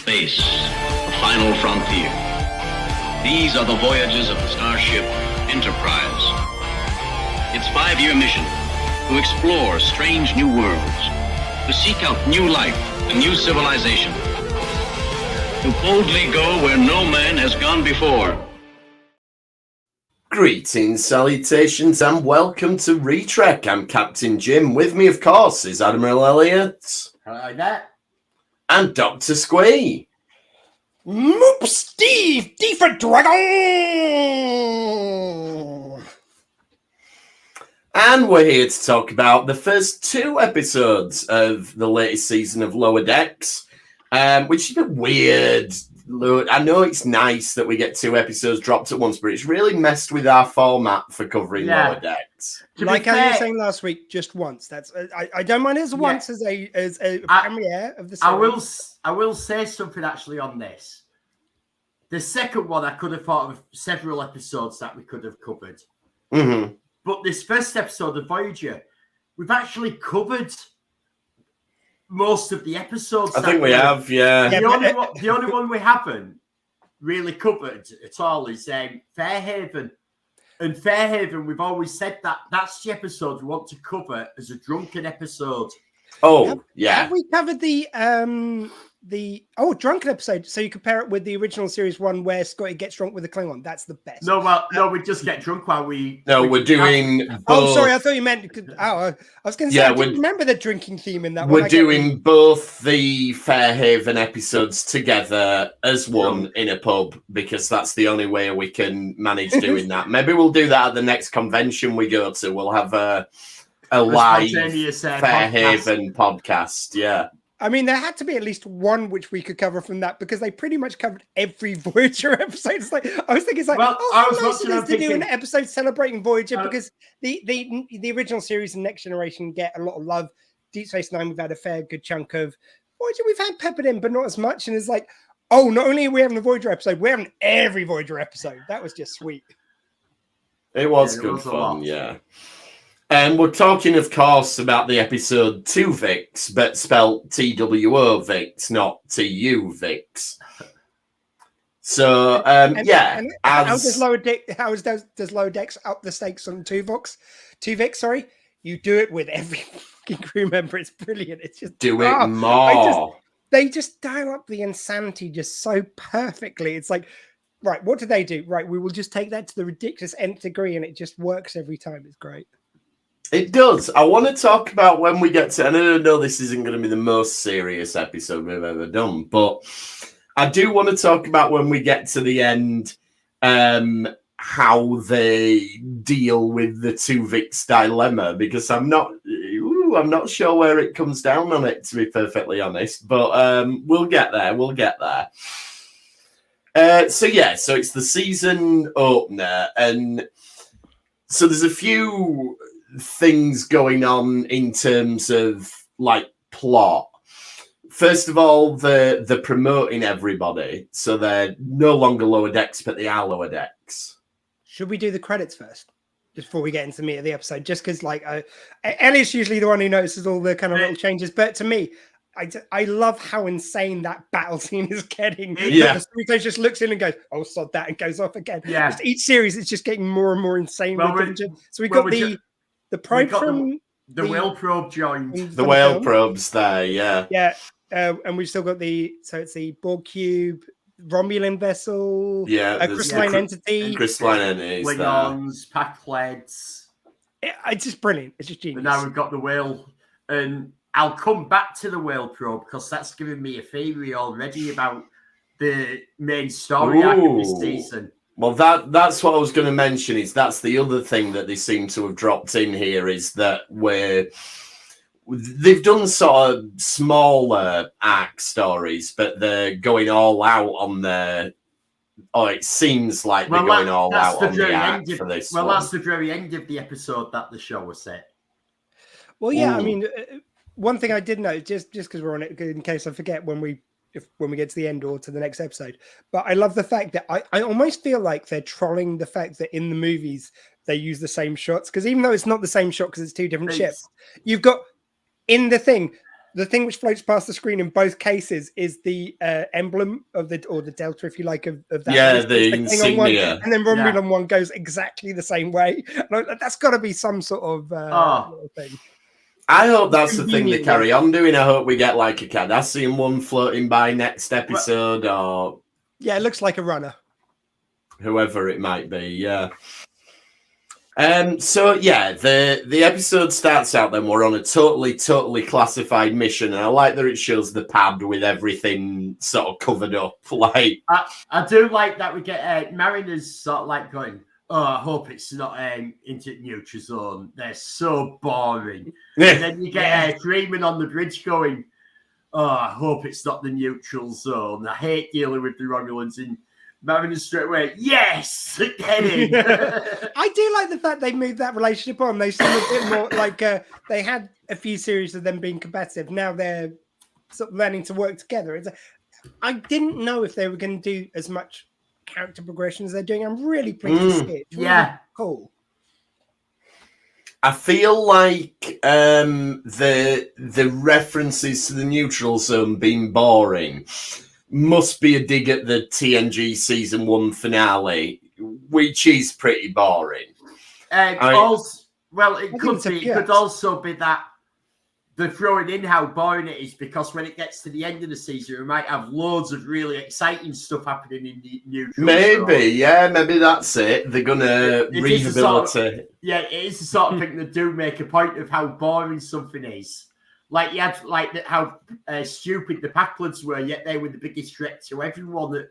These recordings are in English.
Space, the final frontier. These are the voyages of the starship Enterprise. Its 5-year mission, to explore strange new worlds, to seek out new life and new civilization, to boldly go where no man has gone before. Greetings, salutations, and welcome to Retrek. I'm Captain Jim. With me, of course, is Admiral Elliot. Hello there. And Dr. Squee. Moop Steve, D for Dragon! And we're here to talk about the first 2 episodes of the latest season of Lower Decks, which is a bit weird. I know it's nice that we get 2 episodes dropped at once, but it's really messed with our format for covering Lower Decks. Like I was saying last week, just once. That's I don't mind it as once as a premiere of the series. I will say something actually on this. The second one, I could have thought of several episodes that we could have covered. Mm-hmm. But this first episode of Voyager, we've actually covered most of the episodes. I think we have, yeah. The only one we haven't really covered at all is Fairhaven. And Fairhaven, we've always said that that's the episode we want to cover as a drunken episode. Oh, Have we covered the drunken episode? So you compare it with the original series one where Scotty gets drunk with a Klingon. That's the best. No, we just get drunk while we. No, we're doing. Oh, sorry, I thought you meant. I was going to say. I didn't remember the drinking theme in that. We're doing both the Fairhaven episodes together as one in a pub because that's the only way we can manage doing that. Maybe we'll do that at the next convention we go to. We'll have a live Fairhaven podcast. Yeah. I mean, there had to be at least one which we could cover from that because they pretty much covered every Voyager episode. It's like I was thinking, to do an episode celebrating Voyager because the original series and Next Generation get a lot of love. Deep Space Nine, we've had a fair good chunk of Voyager. We've had peppered in, but not as much. And it's like, oh, not only are we having a Voyager episode, we're having every Voyager episode. That was just sweet. It was good fun, yeah. And we're talking, of course, about the episode Twovix, but spelled Twovix, not Tuvix. So, how does Lower Decks up the stakes on Twovix, sorry. You do it with every fucking crew member. It's brilliant. It's just do it more. They just dial up the insanity just so perfectly. It's like, right, what do they do? Right, we will just take that to the ridiculous nth degree, and it just works every time. It's great. It does. I want to talk about when we get to, and I know this isn't going to be the most serious episode we've ever done, but I do want to talk about when we get to the end, how they deal with the Twovix dilemma, because I'm not sure where it comes down on it, to be perfectly honest, but we'll get there. So it's the season opener, and so there's a few things going on in terms of like plot. First of all, they're promoting everybody, so they're no longer Lower Decks, but they are Lower Decks. Should we do the credits first, just before we get into the meat of the episode? Just because, like, Ellie's usually the one who notices all the kind of little changes, but to me, I love how insane that battle scene is getting. Yeah, the storyteller just looks in and goes, "Oh, sod that," and goes off again. Yeah, just each series, it's just getting more and more insane. So we've got the probe from the whale probe joined. The whale probes there, yeah. Yeah, and we've still got it's the Borg cube, Romulan vessel, a crystalline entity. Crystalline entities. Klingons, Pakleds. It's just brilliant. It's just genius. And now we've got the whale. And I'll come back to the whale probe because that's given me a theory already about the main story arc of this season. Well, that's what I was going to mention. Is that's the other thing that they seem to have dropped in here is that they've done sort of smaller arc stories, but they're going all out on their. Oh, it seems like they're going all out on the arc for this. Well, that's the very end of the episode that the show was set. Well, yeah, I mean, one thing I did note, just because we're on it, in case I forget when we get to the end or to the next episode. But I love the fact that I almost feel like they're trolling the fact that in the movies they use the same shots, because even though it's not the same shot because it's 2 different ships, you've got in the thing the thing which floats past the screen in both cases is the emblem of the Delta, if you like, of that. Yeah, the insignia. And then Romulan one goes exactly the same way. That's got to be some sort of little thing. I hope that's the thing they carry on doing. I hope we get like a Cardassian one floating by next episode, or it looks like a runner. Whoever it might be, yeah. The episode starts out. Then we're on a totally classified mission, and I like that it shows the pad with everything sort of covered up. Like, I do like that we get Mariners sort of like going, "Oh, I hope it's not into neutral zone. They're so boring." And then you get Freeman on the bridge going, "Oh, I hope it's not the neutral zone. I hate dealing with the Romulans." And Mariners straight away, yes, get in. I do like the fact they moved that relationship on. They seem a bit more like they had a few series of them being competitive. Now they're sort of learning to work together. I didn't know if they were going to do as much character progression as they're doing. I'm really pleased to see it. It's really cool. I feel like the references to the neutral zone being boring must be a dig at the TNG season 1 finale, which is pretty boring. It could also be that they're throwing in how boring it is, because when it gets to the end of the season, we might have loads of really exciting stuff happening in the neutral zone. Maybe that's it. They're gonna rehabilitate. It is the sort of thing that do make a point of how boring something is. Like you had how stupid the Packlands were, yet they were the biggest threat to everyone.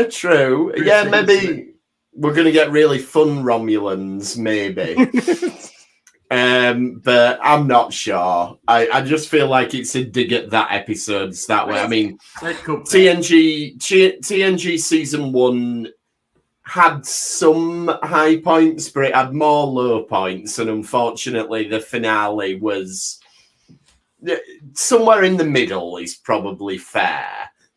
True. Yeah, maybe we're going to get really fun Romulans, maybe. But I'm not sure. I just feel like it's a dig at that episode that way. I mean, TNG season 1 had some high points, but it had more low points, and unfortunately, the finale was somewhere in the middle is probably fair.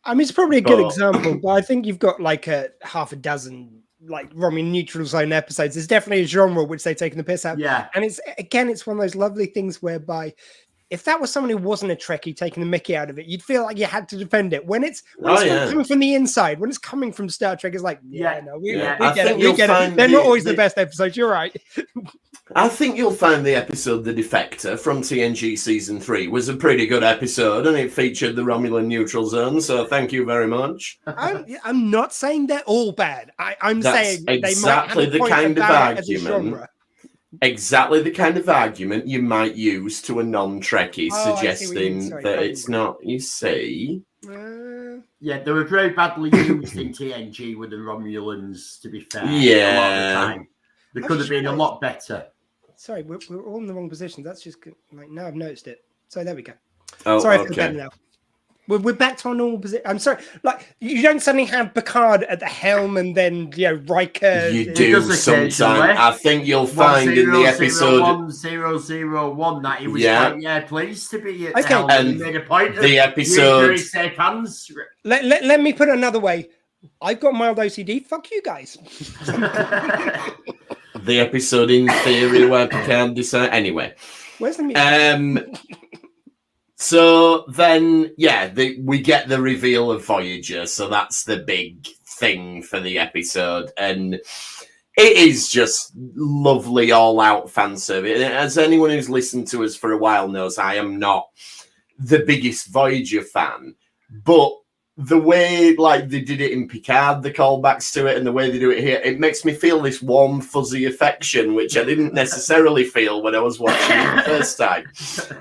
I mean, it's probably a good example, but I think you've got like a half a dozen like Romulan neutral zone episodes. There's definitely a genre which they've taken the piss out. Yeah. And it's one of those lovely things whereby if that was someone who wasn't a Trekkie taking the mickey out of it, you'd feel like you had to defend it. When it's coming from the inside, when it's coming from Star Trek, it's like, we get it. They're not always the best episodes. You're right. I think you'll find the episode The Defector from TNG Season 3 was a pretty good episode, and it featured the Romulan neutral zone, so thank you very much. I'm not saying they're all bad. I'm saying exactly they might have the kind of argument. Exactly the kind of argument you might use to a non-Trekkie, suggesting that it's not, you see. Yeah, they were very badly used in TNG with the Romulans, to be fair. Yeah. A lot of the time. They could have been a lot better. Sorry, we're all in the wrong position. That's just like, now I've noticed it. So there we go. Oh, sorry, I feel better now. We're back to our normal position. I'm sorry. Like, you don't suddenly have Picard at the helm and then, Riker. You do sometimes. I think you'll find in the episode 1001 that he was quite pleased to be at the helm. And he made a point the episode. Safe hands. Let me put it another way. I've got mild OCD. Fuck you guys. The episode in theory where Picard decide. Anyway. Where's the music? So then, we get the reveal of Voyager. So that's the big thing for the episode. And it is just lovely all-out fan service. As anyone who's listened to us for a while knows, I am not the biggest Voyager fan. But the way they did it in Picard, the callbacks to it, and the way they do it here, it makes me feel this warm, fuzzy affection, which I didn't necessarily feel when I was watching it the first time.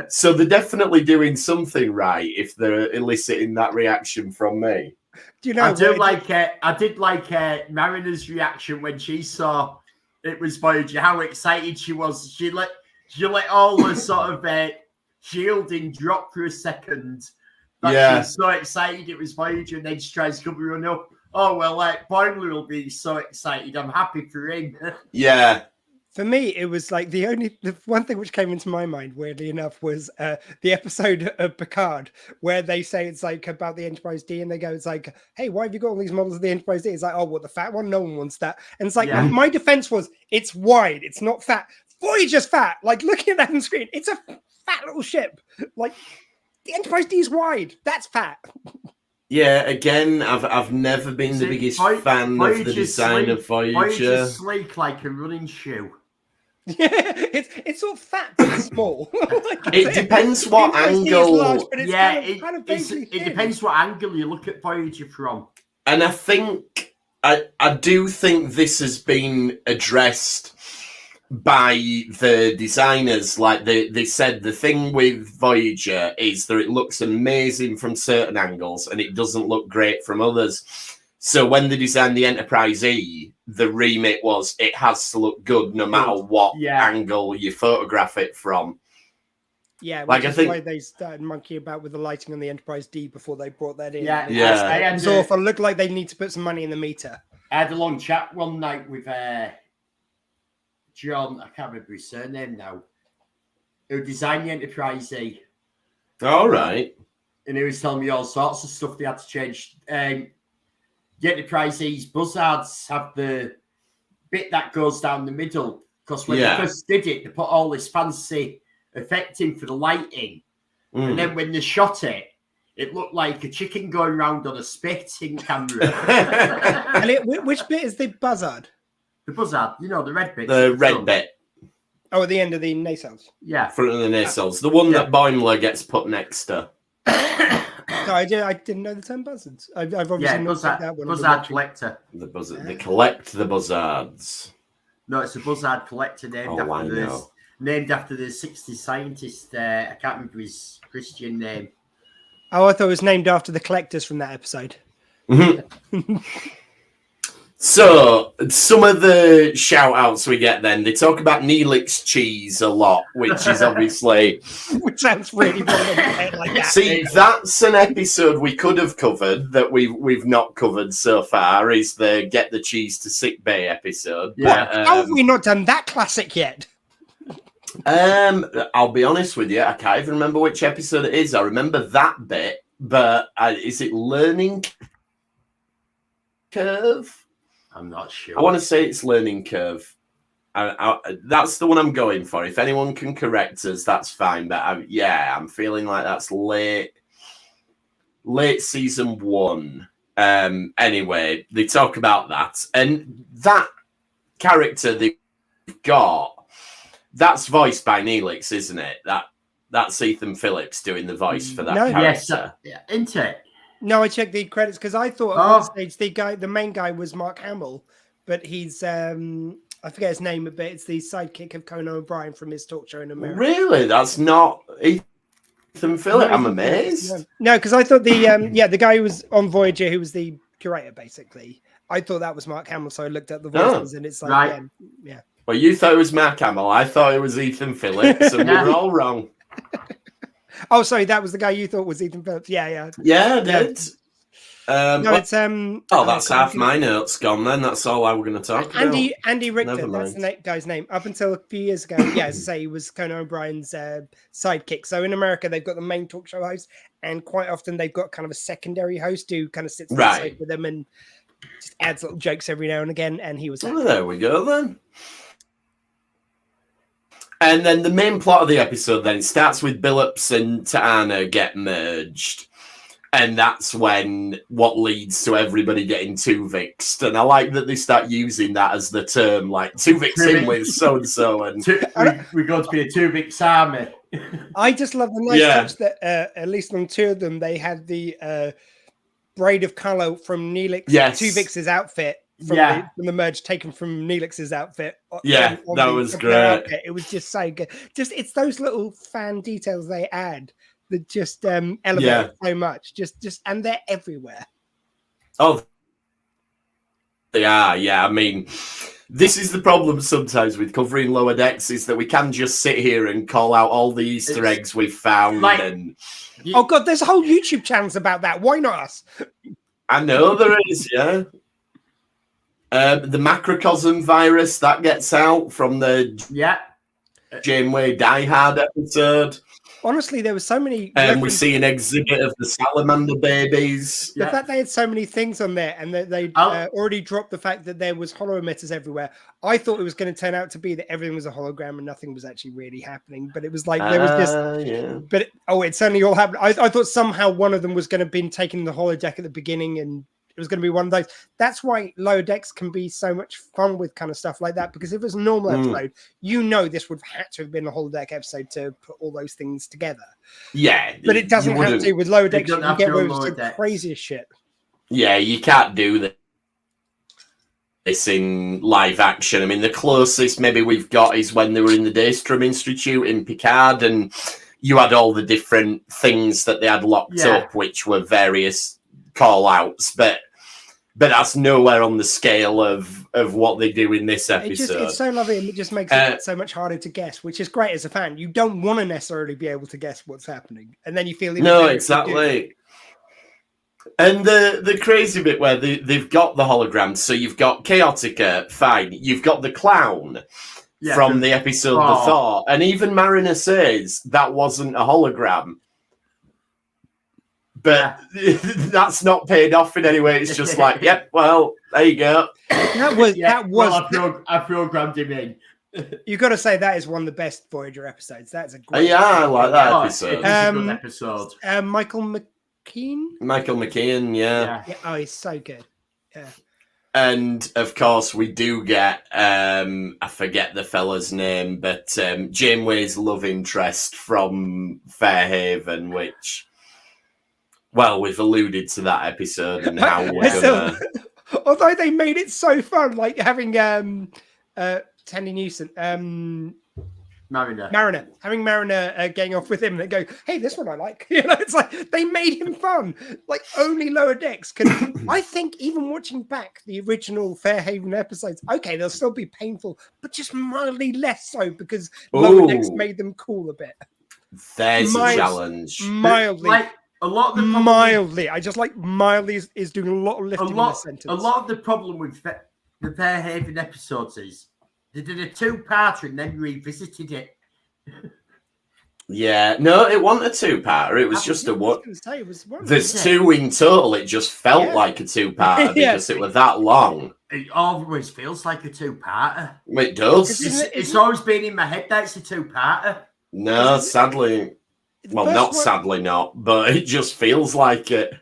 So they're definitely doing something right if they're eliciting that reaction from me. Do you know? I did like Marina's reaction when she saw it was Voyager. How excited she was! She let all the sort of shielding drop for a second. She's so excited it was Voyager, and then she tries covering up. Oh, well, Boimler will be so excited. I'm happy for him. Yeah. For me, it was like the one thing which came into my mind, weirdly enough, was the episode of Picard where they say it's like about the Enterprise D, and they go, it's like, hey, why have you got all these models of the Enterprise D? It's like, oh, what, the fat one? No one wants that. And it's like, my defense was, it's wide, it's not fat. Voyager's fat. Like, looking at that on screen, it's a fat little ship. Like, The Enterprise D is wide. That's fat. Yeah, again, I've never been the biggest fan of the design of Voyager. Voyager's sleek like a running shoe. Yeah, it's sort of fat but small. It depends what angle. Large, it depends what angle you look at Voyager from. And I think I do think this has been addressed by the designers. Like they said, the thing with Voyager is that it looks amazing from certain angles and it doesn't look great from others. So when they designed the Enterprise E, the remit was it has to look good no matter what angle you photograph it from. Yeah, which is why they started monkeying about with the lighting on the Enterprise D before they brought that in. Yeah. It's awful. Looked like they need to put some money in the meter. I had a long chat one night with John, I can't remember his surname now, who designed the Enterprise E. All right. And he was telling me all sorts of stuff they had to change. The Enterprise E's buzzards have the bit that goes down the middle. Because when they first did it, they put all this fancy effect in for the lighting. And then when they shot it, it looked like a chicken going round on a spitting camera. And which bit is the buzzard? The buzzard, the red bit. The red bit. Oh, at the end of the nacelles. Yeah. Front of the nacelles. The one that Boimler gets put next to. No, I didn't know the term buzzards. I've obviously not buzzard, that one. Buzzard collector. The buzzard. They collect the buzzards. No, it's a buzzard collector named after the 60s scientist. I can't remember his Christian name. Oh, I thought it was named after the collectors from that episode. So, some of the shout-outs we get then, they talk about Neelix cheese a lot, which is obviously... which sounds really like that. See, that's an episode we could have covered that we've not covered so far, is the Get the Cheese to Sick Bay episode. Yeah. But, how have we not done that classic yet? I'll be honest with you, I can't even remember which episode it is. I remember that bit, but is it Learning Curve? I'm not sure. I want to say it's Learning Curve. That's the one I'm going for. If anyone can correct us, that's fine. But I'm feeling like that's late season 1. Anyway, they talk about that. And that character they've got, that's voiced by Neelix, isn't it? That's Ethan Phillips doing the voice for that character. Yes, isn't it? No, I checked the credits because I thought at one stage the main guy was Mark Hamill, but he's I forget his name, but it's the sidekick of Conan O'Brien from his talk show in America. Really? That's not Ethan Phillips? I'm amazed. No, because I thought the guy who was on Voyager, who was the curator, basically. I thought that was Mark Hamill, so I looked at the voices and it's like, yeah. Well, you thought it was Mark Hamill. I thought it was Ethan Phillips, and we were all wrong. Oh, sorry, that was the guy you thought was Ethan Phillips. Yeah, I did. It's that's half my notes gone. Then that's all I were going to talk about. Andy Richter, that's the guy's name. Up until a few years ago, as I say, he was Conan O'Brien's sidekick. So in America, they've got the main talk show host, and quite often they've got kind of a secondary host who kind of sits with them and just adds little jokes every now and again. And he was. Oh, there we go then. And then the main plot of the episode then starts with Billups and T'Ana get merged. And that's when what leads to everybody getting Twovixed. And I like that they start using that as the term, like Twovix in with so-and-so. And we're going to be a Twovix army. I just love the nice touch that at least on 2 of them, they had the braid of colour from Twovix's outfit. From the merge taken from Neelix's outfit. That was great. Outfit. It was just so good. It's those little fan details they add that just elevate it so much. And they're everywhere. Oh, they are. Yeah, I mean, this is the problem sometimes with covering Lower Decks is that we can just sit here and call out all the Easter eggs we've found. Oh God, there's whole YouTube channels about that. Why not us? I know there is. Yeah. The macrocosm virus that gets out from the Janeway Die Hard episode. Honestly, there were so many. We see an exhibit of the salamander babies. The fact they had so many things on there, and that they already dropped the fact that there was holo emitters everywhere. I thought it was going to turn out to be that everything was a hologram and nothing was actually really happening. But it was like there was just. Yeah. But it certainly all happened. I thought somehow one of them was going to be taken the holodeck at the beginning, and it was going to be one of those. That's why Lower Decks can be so much fun with kind of stuff like that. Because if it was a normal episode, this would have had to have been a holodeck episode to put all those things together. Yeah, but it doesn't have to with Lower Decks. You can get away with the craziest shit. Yeah, you can't do this in live action. I mean, the closest maybe we've got is when they were in the Daystrom Institute in Picard, and you had all the different things that they had locked up, which were various call-outs, but that's nowhere on the scale of what they do in this episode. It's so lovely, and it just makes it so much harder to guess, which is great as a fan. You don't want to necessarily be able to guess what's happening, and then you feel no, exactly. And the crazy bit where they've got the holograms, so you've got Chaotica, fine. You've got the clown from the episode The Thaw, and even Mariner says that wasn't a hologram. But that's not paid off in any way. It's just like, yep, well, there you go. I programmed him in. You got to say that is one of the best Voyager episodes. That's a great. I like that episode. It's a good episode. Michael McKean. Michael McKean, yeah. Oh, he's so good. Yeah. And of course, we do get I forget the fella's name, but Janeway's love interest from Fairhaven, which. Well, we've alluded to that episode and how we're gonna. Although they made it so fun, like having Tandy Newson, Mariner, having Mariner getting off with him, and they go, "Hey, this one I like." You know, it's like they made him fun. Like only Lower Decks can. I think even watching back the original Fairhaven episodes, okay, they'll still be painful, but just mildly less so because Lower Decks made them cool a bit. There's a challenge. Mildly. A lot of the mildly, I just like mildly is doing a lot of lifting in the sentence. A lot of the problem with the Fairhaven episodes is they did a 2-parter and then revisited it. Yeah, no, it wasn't a 2-parter. It was just a one. There's 2 in total. It just felt like a 2-parter because it was that long. It always feels like a 2-parter. It does. It's always been in my head that it's a 2-parter. No, sadly. Well, not sadly not, but it just feels like it.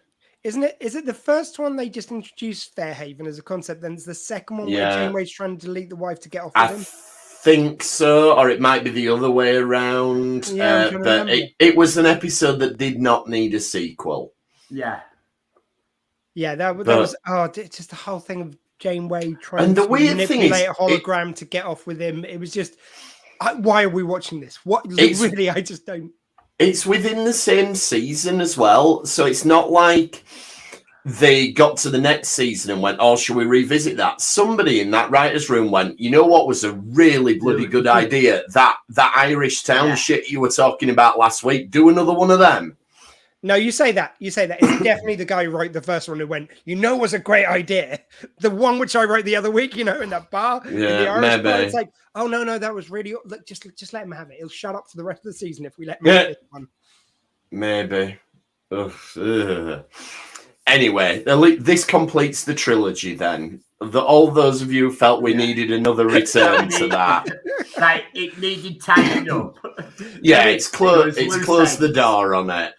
Isn't it? Is it the first one they just introduced Fairhaven as a concept? Then it's the second one where Janeway's trying to delete the wife to get off with him? I think so, or it might be the other way around. Yeah, but it was an episode that did not need a sequel. Yeah. Yeah, that was just the whole thing of Janeway trying to manipulate a hologram to get off with him. It was just, why are we watching this? I just don't. It's within the same season as well, so it's not like they got to the next season and went, "Oh, should we revisit that?" Somebody in that writer's room went, "You know what was a really bloody good idea? That Irish town shit you were talking about last week. Do another one of them." No, you say that. It's definitely the guy who wrote the first one who went, was a great idea. The one which I wrote the other week, in that bar. Yeah, in the Irish maybe. bar, it's like, oh, no, that was really... Look, just let him have it. He'll shut up for the rest of the season if we let him have this one. Maybe. Anyway, this completes the trilogy then. All those of you who felt we needed another return to that. Like, it needed tying up. Yeah, it's closed the door on it.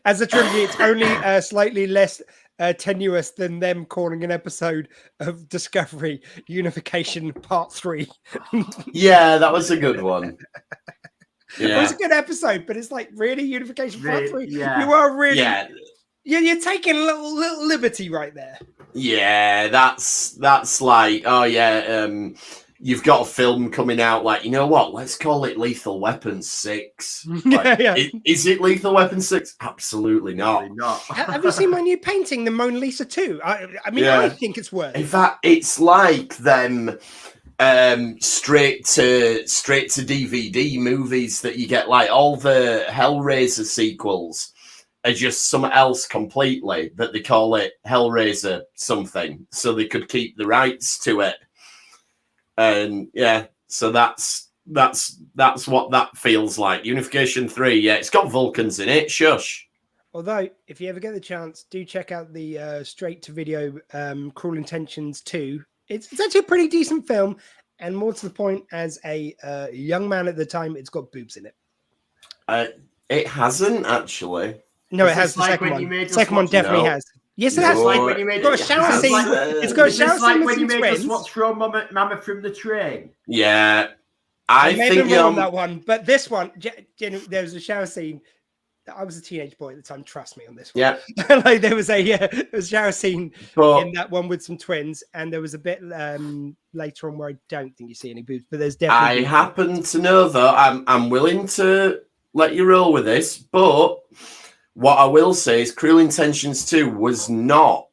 As a trilogy, it's only slightly less tenuous than them calling an episode of Discovery Unification Part 3. Yeah, that was a good one. Yeah. It was a good episode, but it's like, really, Unification Part 3? Yeah. You are really... Yeah. You're taking a little liberty right there. Yeah, that's like, you've got a film coming out, like, you know what? Let's call it Lethal Weapon 6. Like, is it Lethal Weapon 6? Absolutely not. Have you seen my new painting, the Mona Lisa 2? I think it's worth it. In fact, it's like them straight to DVD movies that you get, like all the Hellraiser sequels are just something else completely, but they call it Hellraiser something, so they could keep the rights to it. And so that's That's what that feels like. Unification 3, yeah, it's got Vulcans in it. Shush. Although, if you ever get the chance, do check out the straight-to-video Cruel Intentions 2. It's actually a pretty decent film, and more to the point, as a young man at the time, it's got boobs in it. It hasn't, actually. No, it has. The second one. The second one definitely has. Yes, it has. Like when you made got a shower scene. It's got a shower scene with some twins. When you made us watch Throw Mama from the Train. Yeah. I think on that one, but this one, there was a shower scene. I was a teenage boy at the time. Trust me on this one. Yeah, like there was a shower scene in that one with some twins, and there was a bit later on where I don't think you see any boobs, but there's definitely. I happen to know though. I'm willing to let you roll with this, but what I will say is, Cruel Intentions 2 was not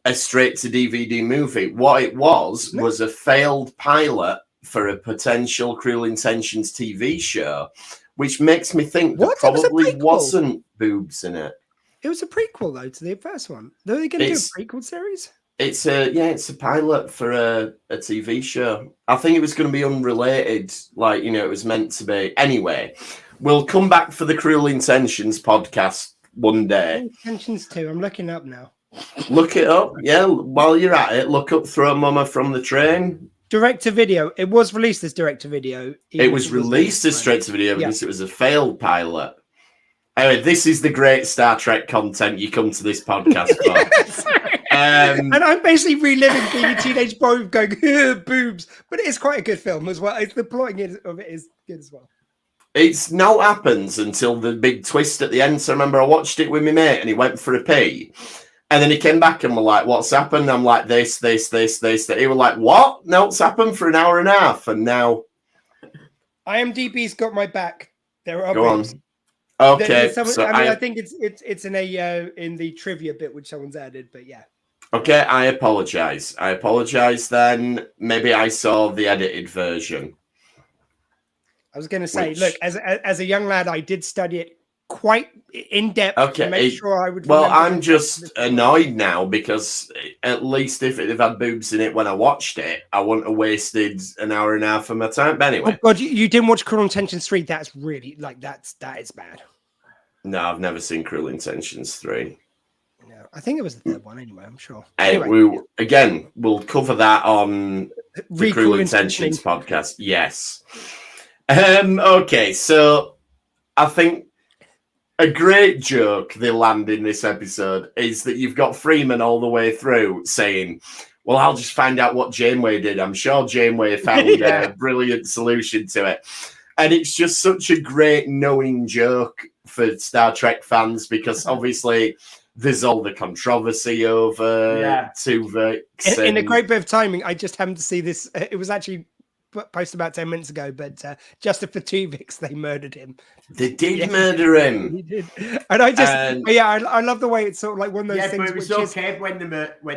a straight to DVD movie. What it was a failed pilot for a potential Cruel Intentions TV show, which makes me think there probably wasn't boobs in it. It was a prequel though to the first one. Are they going to do a prequel series? It's a pilot for a TV show. I think it was going to be unrelated, like it was meant to be. Anyway, we'll come back for the Cruel Intentions podcast one day. Intentions 2. I'm looking up now. Look it up. Yeah, while you're at it, look up Throw Mama from the Train. Direct to video. It was released as direct to video. It was released as straight to video because it was a failed pilot. Anyway, this is the great Star Trek content you come to this podcast for. And I'm basically reliving being a teenage boy going, boobs. But it is quite a good film as well. The plotting of it is good as well. It's now happens until the big twist at the end. So I remember I watched it with my mate and he went for a pee. And then he came back and we're like, what's happened? I'm like, this. He was like, what? No, it's happened for an hour and a half. And now IMDb's got my back. There are Go on. Okay. I think it's in the trivia bit which someone's added, but yeah. Okay, I apologize. Then. Maybe I saw the edited version. I was going to say, look, as a young lad, I did study it quite in depth to make sure I would. Well, I'm just annoyed now because at least if it had boobs in it when I watched it, I wouldn't have wasted an hour and a half of my time. But anyway, oh God, you didn't watch Cruel Intentions 3? That's really that is bad. No, I've never seen Cruel Intentions 3. No, I think it was the third one anyway. I'm sure. Anyway, we'll cover that on the Cruel Intentions podcast. Yes. Okay, so I think a great joke they land in this episode is that you've got Freeman all the way through saying, well, I'll just find out what Janeway did. I'm sure Janeway found a brilliant solution to it. And it's just such a great knowing joke for Star Trek fans because obviously there's all the controversy over Twovix. In a great bit of timing, I just happened to see this. It was actually posted about 10 minutes ago, but just for Twovix, they murdered him. They did murder him. He did. And I just, I love the way it's sort of like one of those things. But it was okay when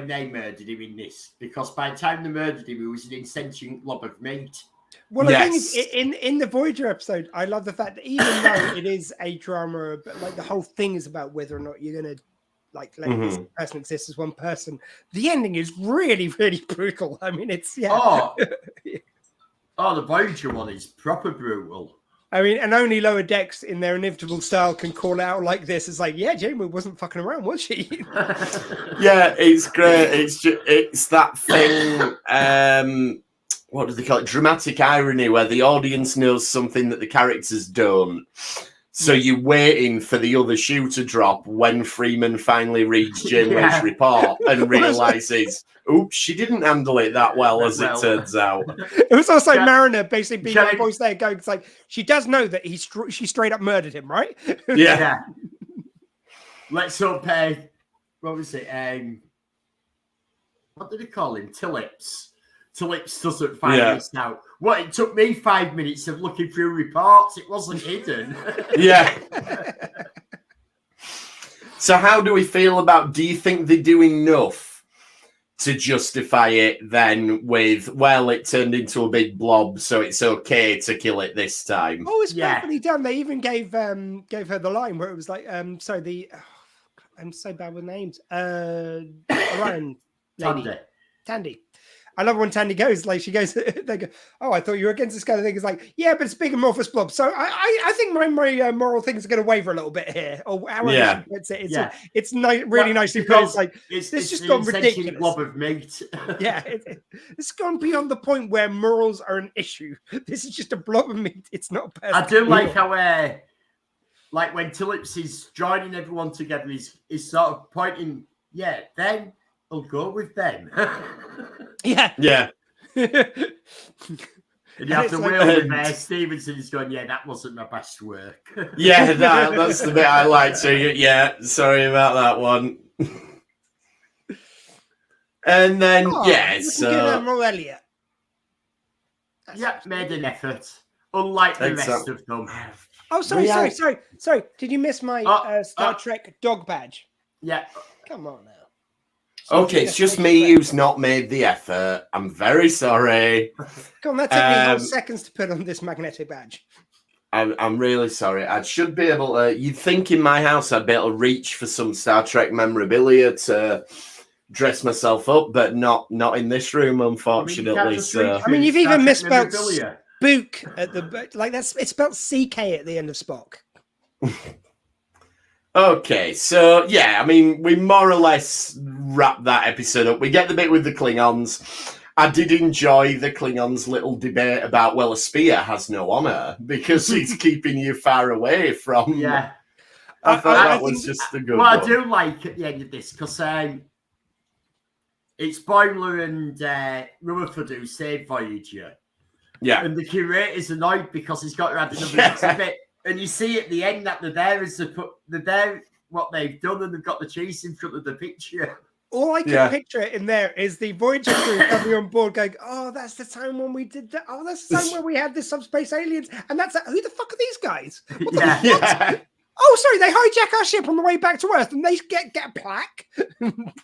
they murdered him in this, because by the time they murdered him, he was an insentient blob of meat. Well, the thing is, in the Voyager episode, I love the fact that even though it is a drama, but like the whole thing is about whether or not you're going to let this person exist as one person. The ending is really, really brutal. I mean, it's the Voyager one is proper brutal. I mean, and only Lower Decks in their inevitable style can call out like this. It's like, Janeway wasn't fucking around, was she? Yeah, it's great. It's that thing. What do they call it? Dramatic irony, where the audience knows something that the characters don't. So you're waiting for the other shoe to drop when Freeman finally reads Janeway's report and realizes, oops, she didn't handle it that well, as it turns out. It was also Mariner basically being the voice there going, it's like, she does know that she straight up murdered him, right? Yeah. Let's up, what was it? What did they call him? Tillips. Tillips doesn't find this now. What, it took me 5 minutes of looking through reports. It wasn't hidden. Yeah. So how do we feel about, do you think they do enough to justify it then with, well, it turned into a big blob, so it's okay to kill it this time? Oh, it's perfectly done. They even gave her the line where it was like, I'm so bad with names. Orion lady. Tandy. I love when Tandy goes, like, she goes, they go, oh, I thought you were against this kind of thing. It's like, yeah, but it's big amorphous blob. So I think my moral things are going to waver a little bit here. Or however she puts it. It's really nicely put. It's like, it's just gone ridiculous. Blob of meat. Yeah, it's gone beyond the point where morals are an issue. This is just a blob of meat. It's not a person. I do like how, like when Tillips is joining everyone together, he's sort of pointing, then I'll go with them. Yeah. And you have to wheel with Stevenson is going, that wasn't my best work. That's the bit I like too. Yeah, sorry about that one. And then, Admiral Elliot. Made an effort. Unlike the rest of them. Oh, sorry. Did you miss my Star Trek dog badge? Yeah. Come on now. Okay, it's just me who's not made the effort. I'm very sorry. Come on, that took me whole seconds to put on this magnetic badge. I'm really sorry. I should be able to. You'd think in my house I'd be able to reach for some Star Trek memorabilia to dress myself up, but not in this room, unfortunately. You've even misspelled spook at the it's spelled CK at the end of Spock. Okay, so we more or less wrap that episode up. We get the bit with the Klingons. I did enjoy the Klingons' little debate about, a spear has no honor because it's keeping you far away from. Yeah. I thought that was just a good one. I do like at the end of this because it's Boimler and Rutherford who save Voyager. Yeah. And the curator's annoyed because he's got to add another exhibit. And you see at the end that they're there what they've done, and they've got the cheese in front of the picture. All I can picture in there is the Voyager crew coming on board going, oh, that's the time when we did that. Oh, that's the time when we had the subspace aliens. And that's who the fuck are these guys? What the fuck? Oh, sorry, they hijack our ship on the way back to Earth and they get a plaque.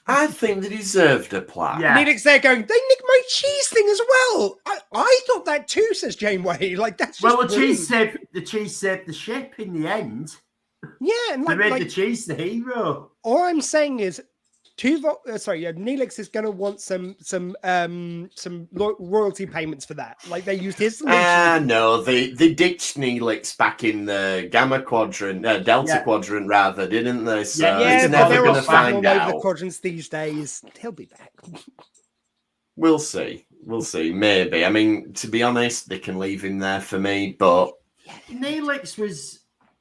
I think they deserved a plaque. Yeah. Neelix there going, they nicked my cheese thing as well. I thought that too, says Janeway. Like, that's just the cheese saved the ship in the end. Yeah, and they made the cheese the hero. All I'm saying is, Neelix is going to want some royalty payments for that. Like they used his solution. No, they ditched Neelix back in the Gamma Quadrant, Delta Quadrant rather, didn't they? So he's never going to find out. The quadrants these days, he'll be back. We'll see. Maybe. I mean, to be honest, they can leave him there for me, but Neelix was.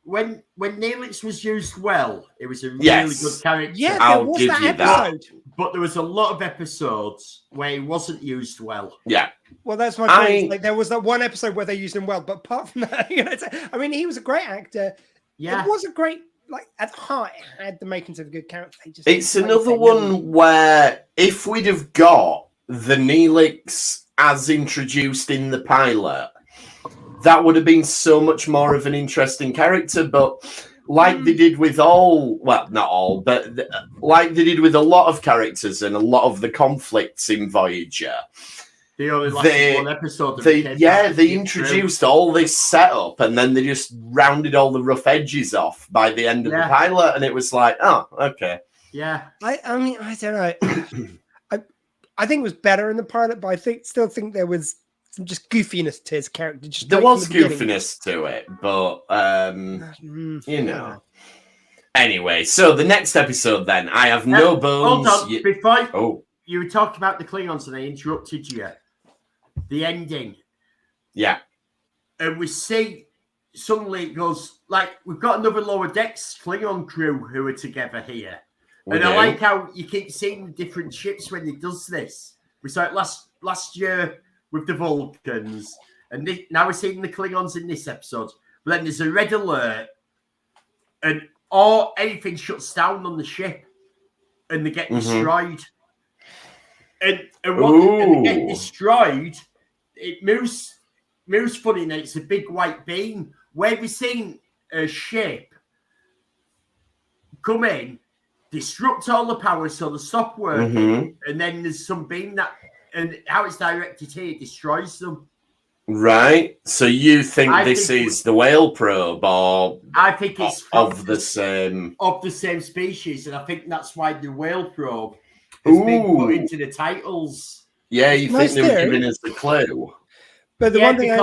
When Neelix was used well, it was a really good character. Yeah, I'll give you that. But there was a lot of episodes where he wasn't used well. Yeah. Well, that's my point. Like there was that one episode where they used him well, but apart from that, he was a great actor. Yeah, it was a great. Like at heart, it had the makings of a good character. It's another one where if we'd have got the Neelix as introduced in the pilot, that would have been so much more of an interesting character, but like they did with not all, but like they did with a lot of characters and a lot of the conflicts in Voyager. They only lasted one episode. They introduced all this setup and then they just rounded all the rough edges off by the end of the pilot, and it was like, oh, okay. Yeah. I don't know. I think it was better in the pilot, but I still think there was just goofiness to his character. There was goofiness to it, but Anyway, so the next episode then, I have no bones. Hold on, before you were talking about the Klingons and I interrupted you. The ending. Yeah. And we see suddenly it goes, like, we've got another lower decks Klingon crew who are together here. I like how you keep seeing the different ships when it does this. We saw it last year with the Vulcans, and now we're seeing the Klingons in this episode. But then there's a red alert, and anything shuts down on the ship, and they get destroyed. And when they get destroyed, it moves funny, and it's a big white beam. Where we've seen a ship come in, disrupt all the power so they stop working, and then there's some beam and how it's directed here destroys them. Right. So you think this is the whale probe, or I think it's of the same species, and I think that's why the whale probe has been put into the titles. Yeah, you think they were giving us the clue? But the one thing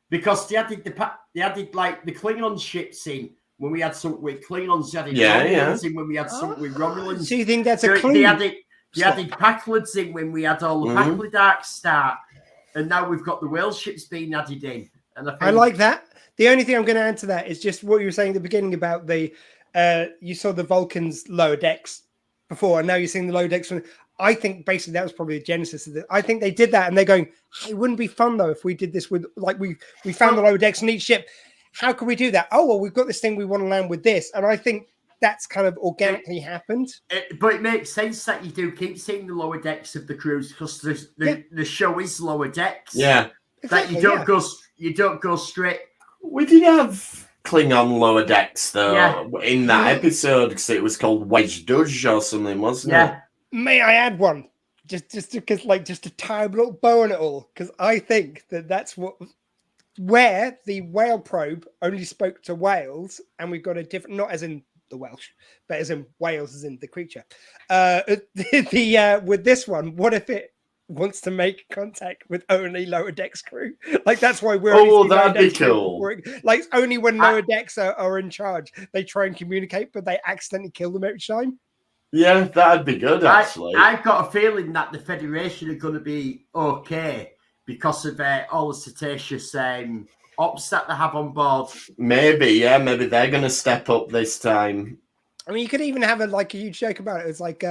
because they added like the Klingon ships in when we had something with Klingons. They added Romulans in when we had something with Romulans. So you think that's a clue? They added Packlids in when we had all the Packlid arcs start, and now we've got the whale ships being added in. And I like that. The only thing I'm going to add to that is just what you were saying at the beginning about the you saw the Vulcans lower decks before, and now you're seeing the lower decks. I think basically that was probably the genesis of it. I think they did that, and they're going, hey, it wouldn't be fun though if we did this with like we found the lower decks in each ship. How can we do that? Oh well, we've got this thing we want to land with this, and I think that's kind of organically happened. But it makes sense that you do keep seeing the lower decks of the cruise because the show is lower decks. Yeah, exactly, that you don't go straight. We did have Klingon lower decks though in that episode because it was called Voyager or something, wasn't it? May I add one? Just because, like, just to tie a little bow on it all, because I think that's where the whale probe only spoke to whales, and we've got a different, not as in the Welsh, but as in whales, as in the creature. With this one, what if it wants to make contact with only lower decks crew? Like that's why we're. Oh, that'd be cool. Like only when lower decks are in charge, they try and communicate, but they accidentally kill them every time. Yeah, that'd be good, actually. I've got a feeling that the Federation are going to be okay because of all the cetaceous ops that they have on board. Maybe they're going to step up this time. I mean, you could even have a huge joke about it. It's like,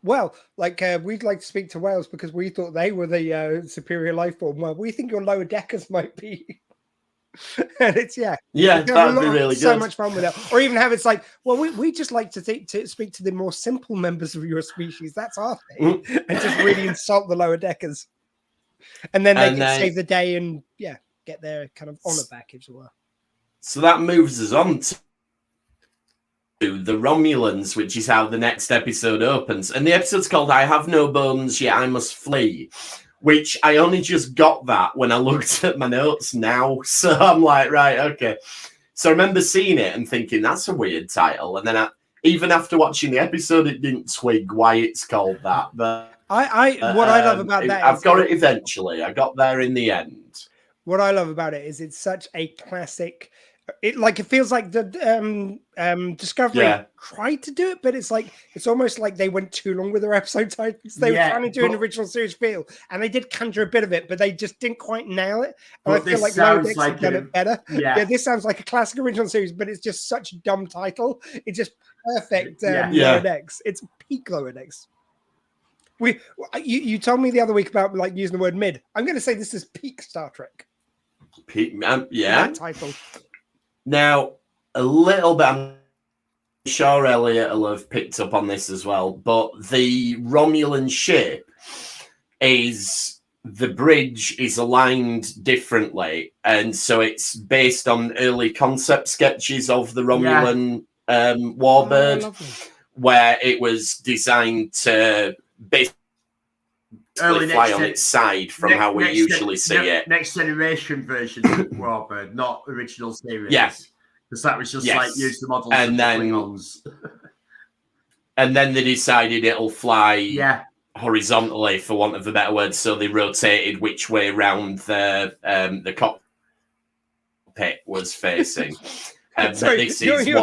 we'd like to speak to whales because we thought they were the superior life form. Well, we think your lower deckers might be. And it's that'd be really good. So much fun with it. Or even have it's like, well, we just like to speak to the more simple members of your species. That's our thing, and just really insult the lower deckers, and then they can save the day and get their kind of honor back, if you will. So that moves us on to the Romulans, which is how the next episode opens, and the episode's called "I Have No Bones Yet I Must Flee." Which I only just got that when I looked at my notes now. So I'm like, right, okay. So I remember seeing it and thinking, that's a weird title. And then even after watching the episode, it didn't twig why it's called that. But what I love about that I've got it eventually. I got there in the end. What I love about it is it's such a classic. It feels like the Discovery tried to do it, but it's almost like they went too long with their episode titles. They were trying to do an original series feel, and they did conjure a bit of it, but they just didn't quite nail it. And I feel like Lower Decks have done it better. Yeah, this sounds like a classic original series, but it's just such a dumb title. It's just perfect Lower Decks. It's peak Lower Decks. You told me the other week about using the word mid. I'm going to say this is peak Star Trek. Peak, that title. Now, a little bit, I'm sure Elliot will have picked up on this as well, but the Romulan ship the bridge is aligned differently, and so it's based on early concept sketches of the Romulan warbird, where it was designed to basically fly on its side from how we usually see it. Next generation version of Warbird, not original series. Yes. Because that was just use the models and of then, the Klingons. And then they decided it'll fly horizontally, for want of a better word, so they rotated which way round the cockpit was facing. Sorry, this is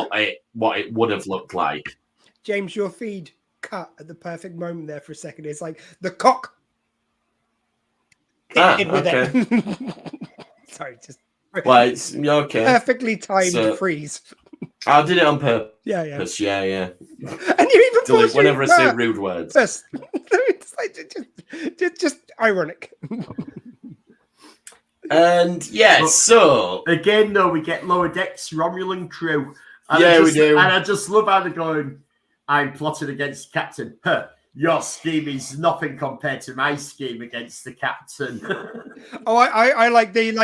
what it would have looked like. James, your feed cut at the perfect moment there for a second. It's like the cock. Okay. Sorry, just it's okay. Perfectly timed freeze. I did it on purpose. Yeah. And you even delete whenever I say rude words. Just ironic. And so again, though, we get Lower Decks Romulan crew. And we do. And I just love how they're going, I'm plotting against Captain. Your scheme is nothing compared to my scheme against the Captain. I like the and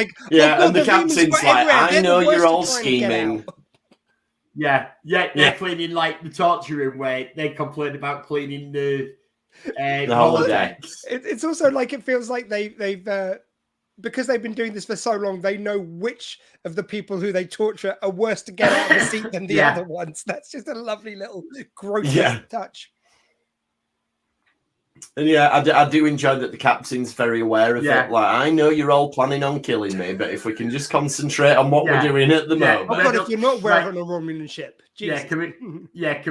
the Captain's like, I know you're all scheming. They're cleaning the torture room where they complain about cleaning the holodeck. It's also it feels like they've because they've been doing this for so long, they know which of the people who they torture are worse to get out of the seat than the other ones. That's just a lovely little gross touch. And yeah, I do enjoy that the captain's very aware of it. Like, I know you're all planning on killing me, but if we can just concentrate on what we're doing at the moment. Oh, but if you're not wearing a Romulan ship, Jesus. Can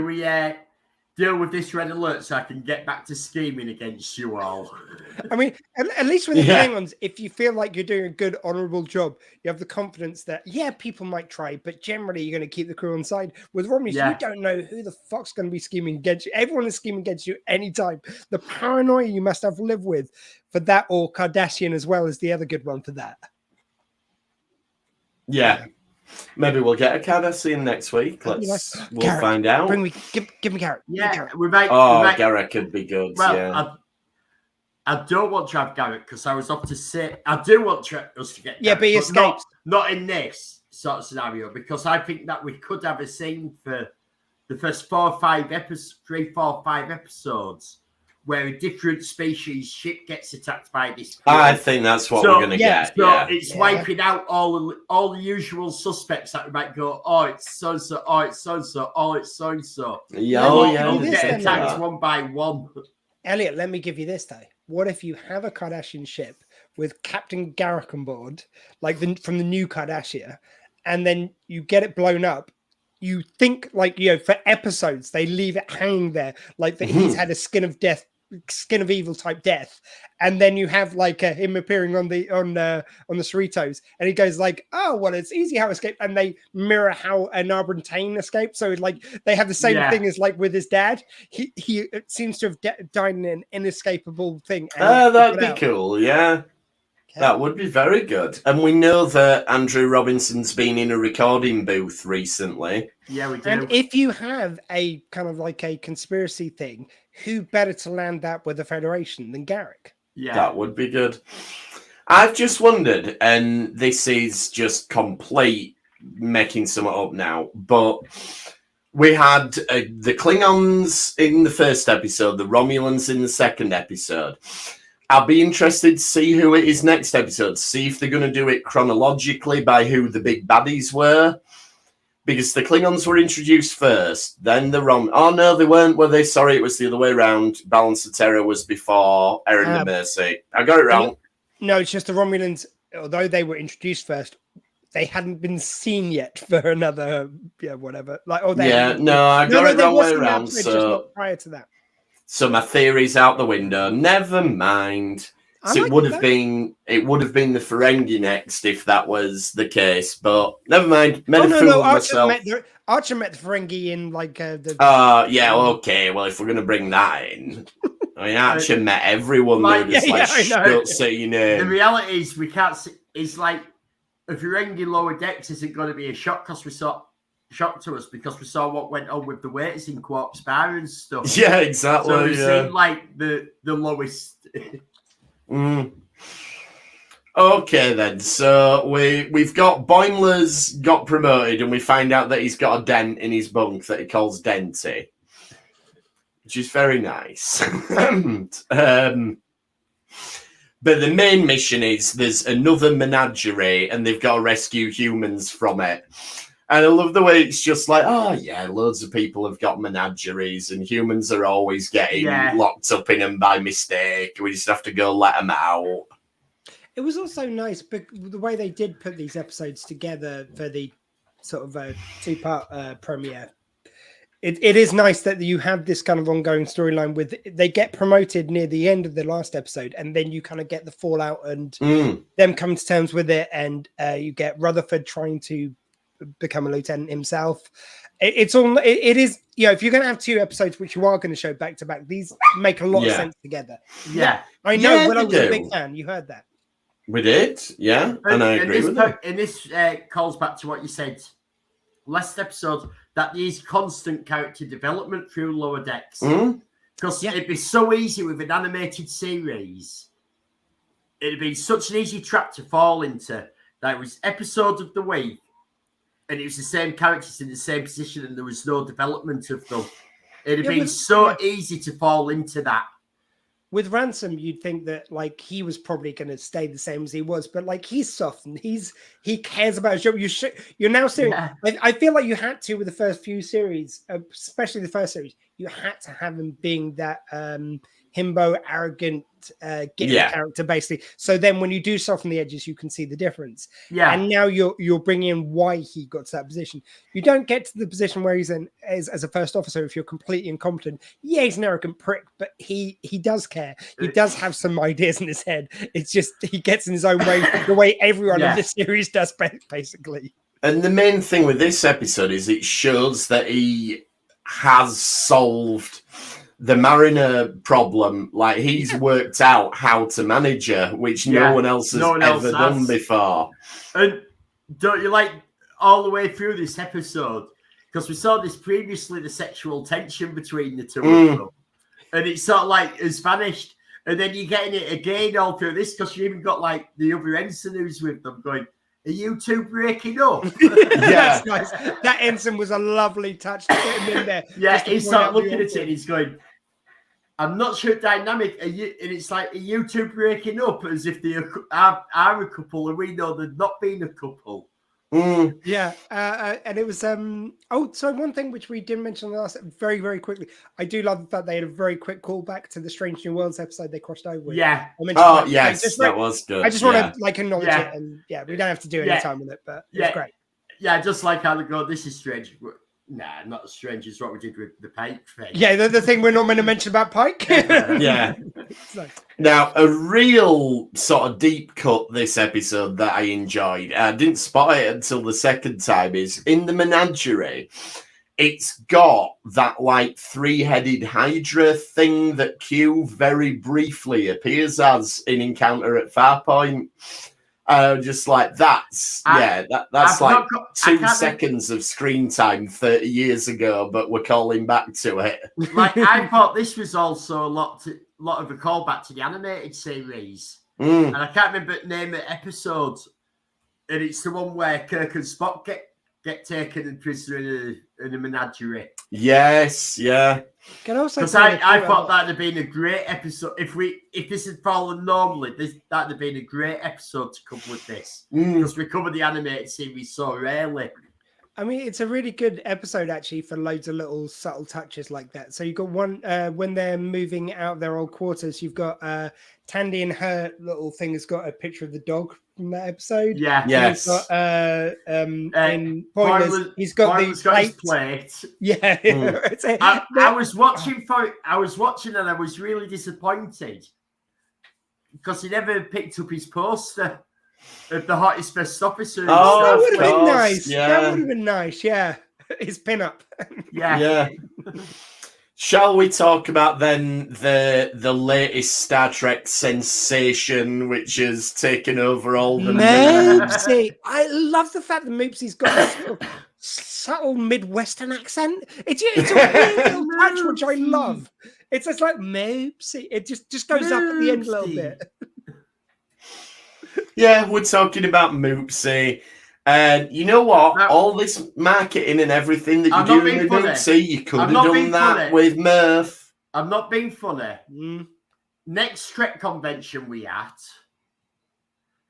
we deal with this red alert so I can get back to scheming against you all? I mean, at least with the Klingons, if you feel like you're doing a good, honourable job, you have the confidence that, people might try, but generally you're going to keep the crew on side. With Romulans, you don't know who the fuck's going to be scheming against you. Everyone is scheming against you anytime. The paranoia you must have to live with for that, or Cardassian as well, is the other good one for that. Yeah. Maybe we'll get a Cardassian next week. We'll Garrick, find out. Give me Garrick. We might. Garrick could be good. Well, I don't want to have Garrick because I was off to say I do want us to get Garrick, but he escapes. Not in this sort of scenario, because I think that we could have a scene for the first 4 or 5 episodes, 3, 4, 5 episodes, where a different species ship gets attacked by this. I think that's what we're going to get. So it's wiping out all the usual suspects that we might go, oh, it's so-and-so, oh, it's so-and-so, oh, it's so-and-so. Get attacked one by one. Elliot, let me give you this, though. What if you have a Cardassian ship with Captain Garrick on board, like from the new Cardassia, and then you get it blown up? You think, for episodes, they leave it hanging there, like that he's had a skin of evil type death, and then you have him appearing on the Cerritos, and he goes oh well, it's easy how to escape, and they mirror how Narber and Tain escaped. So they have the same thing as with his dad. He seems to have died in an inescapable thing. That'd be cool. Yeah. That would be very good. And we know that Andrew Robinson's been in a recording booth recently. Yeah, we do. And if you have a kind of a conspiracy thing, who better to land that with the Federation than Garrick? Yeah. That would be good. I've just wondered, and this is just complete making something up now, but we had the Klingons in the first episode, the Romulans in the second episode. I'll be interested to see who it is next episode, see if they're going to do it chronologically by who the big baddies were. Because the Klingons were introduced first, then the Oh, no, they weren't, were they? Sorry, it was the other way around. Balance of Terror was before Errand of Mercy. I got it wrong. No, it's just the Romulans, although they were introduced first, they hadn't been seen yet for another, whatever. I got it wrong way around. So prior to that. So my theory's out the window. Never mind. So it would have been the Ferengi next if that was the case, but never mind. Archer met the Ferengi in okay. Well, if we're gonna bring that in, I mean, Archer met everyone. Don't say your name. The reality is we can't see. It's like a Ferengi lower decks isn't going to be a shock because we saw. Shock to us because we saw what went on with the waiters in Quark's bar and stuff. Yeah, exactly. So it seemed like the lowest. Okay, then. So we've got Boimler's got promoted, and we find out that he's got a dent in his bunk that he calls Denty, which is very nice. But the main mission is there's another menagerie, and they've got to rescue humans from it. And I love the way it's just loads of people have got menageries and humans are always getting locked up in them by mistake. We just have to go let them out. It was also nice, but the way they did put these episodes together for the sort of 2-part premiere. It is nice that you have this kind of ongoing storyline with they get promoted near the end of the last episode, and then you kind of get the fallout and them coming to terms with it, and you get Rutherford trying to become a lieutenant himself. It is if you're going to have 2 episodes which you are going to show back to back, these make a lot of sense together. I know when I was a big fan, you heard that we did, and I agree with that. And this calls back to what you said last episode, that there is constant character development through Lower Decks, because it'd be so easy with an animated series. It'd be such an easy trap to fall into. That was episodes of the week, and it was the same characters in the same position, and there was no development of them. It'd have been so easy to fall into that. With Ransom, you'd think that he was probably going to stay the same as he was, but he's softened. He cares about his job. You're now seeing. Yeah. I feel like you had to with the first few series, especially the first series. You had to have him being that himbo, arrogant, character, basically. So then when you do soften the edges, you can see the difference. Yeah. And now you're bringing in why he got to that position. You don't get to the position where he's as a first officer if you're completely incompetent. Yeah, he's an arrogant prick, but he does care. He does have some ideas in his head. It's just he gets in his own way, the way everyone in this series does, basically. And the main thing with this episode is it shows that he has solved the Mariner problem. Like, he's worked out how to manage her, which no one else has ever done before. And don't you like all the way through this episode? Because we saw this previously, the sexual tension between the two of them. And it's sort of like has vanished. And then you're getting it again all through this because you even got like the other ensign who's with them going, are you two breaking up? That's nice. That ensign was a lovely touch to get him in there. Yeah, he's started looking at it and he's going, I'm not sure dynamic. Are you? And it's like, are you two breaking up as if they are a couple and we know they're not being a couple? Yeah, and it was so one thing which we didn't mention last very, very quickly. I do love the fact they had a very quick callback to the Strange New Worlds episode they crossed over with. Yeah. Yes, that was good. I just want to acknowledge it, and we don't have to do any time with it, but it's great. Yeah, just like how they go, this is strange. Nah, not as strange as what we did with the Pike thing. Yeah, the thing we're not meant to mention about Pike. Yeah. Now, a real sort of deep cut this episode that I enjoyed, I didn't spot it until the second time, is in the menagerie. It's got that like three-headed Hydra thing that Q very briefly appears as in Encounter at Farpoint. Just like that's like 2 seconds of screen time 30 years ago, but we're calling back to it. Like, I thought this was also a lot of a callback to the animated series, and I can't remember the name of the episodes. And it's the one where Kirk and Spock get taken and prisoner in a menagerie. Yes, yeah. Because I thought that'd have been a great episode if this had fallen normally. That'd have been a great episode to cover with this because we covered the animated series so rarely. I mean, it's a really good episode actually for loads of little subtle touches like that. So you've got one when they're moving out of their old quarters. You've got Tandy and her little thing has got a picture of the dog from that episode. Yeah, yes. He's got, in Pointless, he's got the plate. Yeah, I was watching and I was really disappointed because he never picked up his poster of the hottest best officer. Oh, that would have been nice. Yeah. That would have been nice. Yeah, his pin-up. Yeah. Shall we talk about then the latest Star Trek sensation, which has taken over all the Moopsie? I love the fact that Moopsie's got this sort of subtle Midwestern accent. It's a weird little touch which I love. It's just like Moopsie. It just goes up at the end a little bit. Yeah, we're talking about Moopsie. And you know what? All this marketing and everything that you're doing with Moopsie, you could have done that with Murph. I'm not being funny. Next Trek convention we at,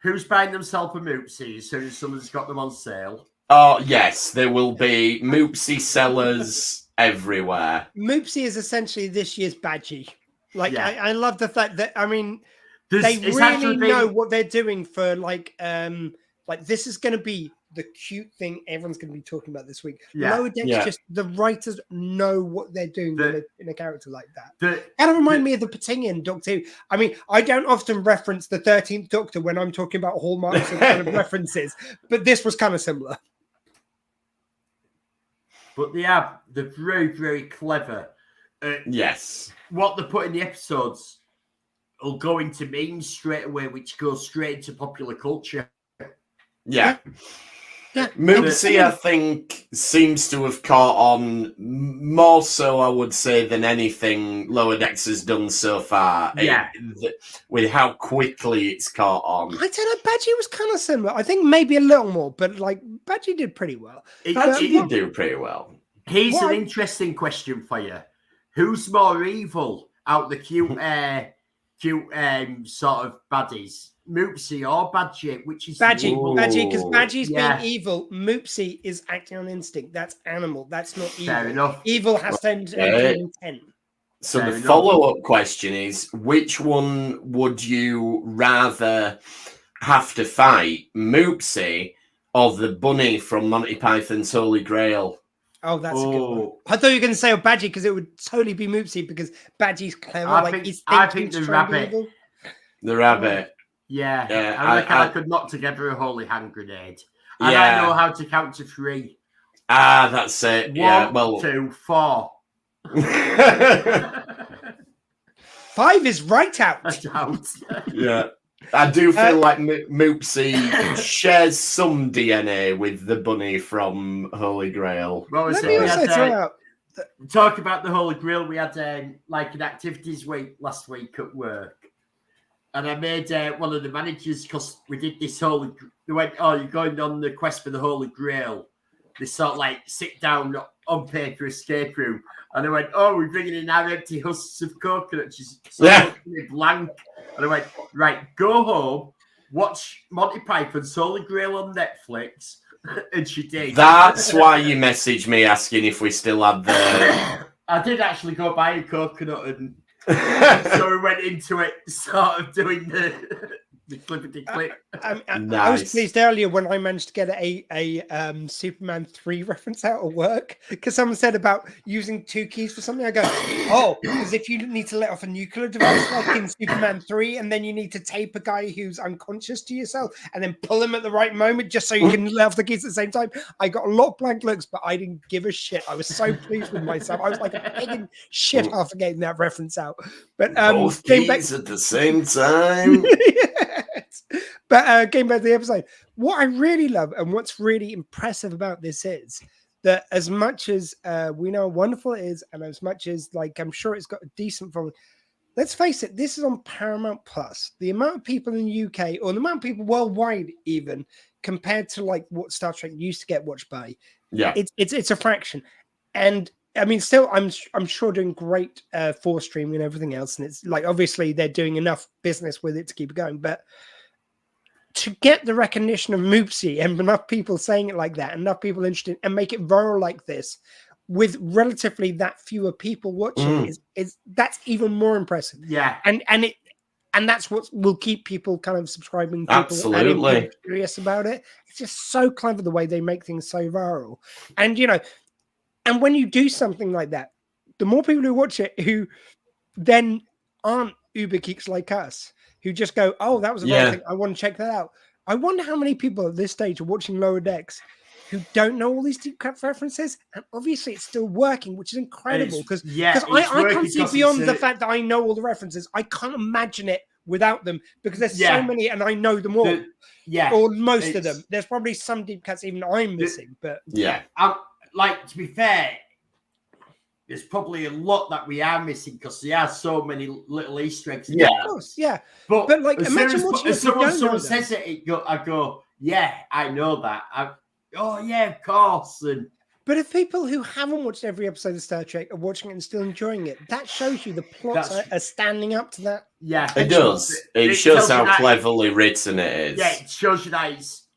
who's buying themselves a Moopsie as soon as someone's got them on sale? Oh, yes. There will be Moopsie sellers everywhere. Moopsie is essentially this year's Badgie. Like, I love the fact that, I mean, they really know what they're doing for, like this is going to be the cute thing everyone's going to be talking about this week. Lower Decks, just the writers know what they're doing in a character like that. Kind of remind me of the Patingian Doctor Who. I mean, I don't often reference the 13th Doctor when I'm talking about hallmarks and kind of references, but this was kind of similar. But they're very, very clever. Yes. What they put in the episodes will go into memes straight away, which goes straight into popular culture. Yeah. Moopsie, I think, seems to have caught on more so, I would say, than anything Lower Decks has done so far. Yeah. With how quickly it's caught on. I don't know, Badgie was kind of similar. I think maybe a little more, but like Badgie did pretty well. Badgie did do pretty well. Here's an interesting question for you. Who's more evil out the cute sort of baddies? Moopsie or Badgie, which is Badgie, because Badgie's being evil. Moopsie is acting on instinct. That's animal. That's not evil. Fair enough. Evil has to enter intent. So the follow-up question is, which one would you rather have to fight, Moopsie or the bunny from Monty Python's Holy Grail? Oh, that's a good one. I thought you were going to say Badgie because it would totally be Moopsie because Badgie's clever. I think the rabbit. The rabbit. Yeah. I could knock together a holy hand grenade. And I know how to count to 3. Ah, that's it. 1, 2, 4. 5 is right out. Yeah. I do feel like Moopsie shares some DNA with the bunny from Holy Grail. Let me also throw out. Talk about the Holy Grail. We had like an activities week last week at work. And I made one of the managers, because we did this they went, oh, you're going on the quest for the Holy Grail. They sort of like sit down on paper escape room. And I went, oh, we're bringing in our empty husks of coconut. She's blank. And I went, right, go home, watch Monty Python's Holy Grail on Netflix. And she did. That's why you messaged me asking if we still had the... I did actually go buy a coconut, and so we went into it sort of doing the clippity clip. Nice. I was pleased earlier when I managed to get a Superman 3 reference out of work, because someone said about using 2 keys for something. I go, oh, because if you need to let off a nuclear device like in Superman 3, and then you need to tape a guy who's unconscious to yourself and then pull him at the right moment just so you can let off the keys at the same time. I got a lot of blank looks, but I didn't give a shit. I was so pleased with myself. I was like a pig shit after getting that reference out. But both keys at the same time. But getting back to the episode, what I really love and what's really impressive about this is that as much as we know how wonderful it is, and as much as like I'm sure it's got a decent following, let's face it, this is on Paramount Plus. The amount of people in the UK, or the amount of people worldwide even, compared to like what Star Trek used to get watched by, it's a fraction. And I mean, still, I'm sure doing great for streaming and everything else, and it's like obviously they're doing enough business with it to keep it going, but to get the recognition of Moopsie and enough people saying it like that, enough people interested, and make it viral like this, with relatively that fewer people watching, is that's even more impressive. Yeah, and that's what will keep people kind of subscribing. People Absolutely curious about it. It's just so clever the way they make things so viral, and and when you do something like that, the more people who watch it who then aren't uber geeks like us, who just go, oh, that was a viral thing, I want to check that out. I wonder how many people at this stage are watching Lower Decks who don't know all these deep cut references, and obviously it's still working, which is incredible, because I can't see beyond the fact that I know all the references. I can't imagine it without them, because there's so many and I know them all. Or most of them. There's probably some deep cuts even I'm missing, but like, to be fair, there's probably a lot that we are missing, because there are so many little Easter eggs. Of course, but like, imagine watching as someone says it, I go, yeah, I know that. Of course. But if people who haven't watched every episode of Star Trek are watching it and still enjoying it, that shows you the plots are standing up to that. Yeah, it does. It shows how cleverly written it is. Yeah, it shows you that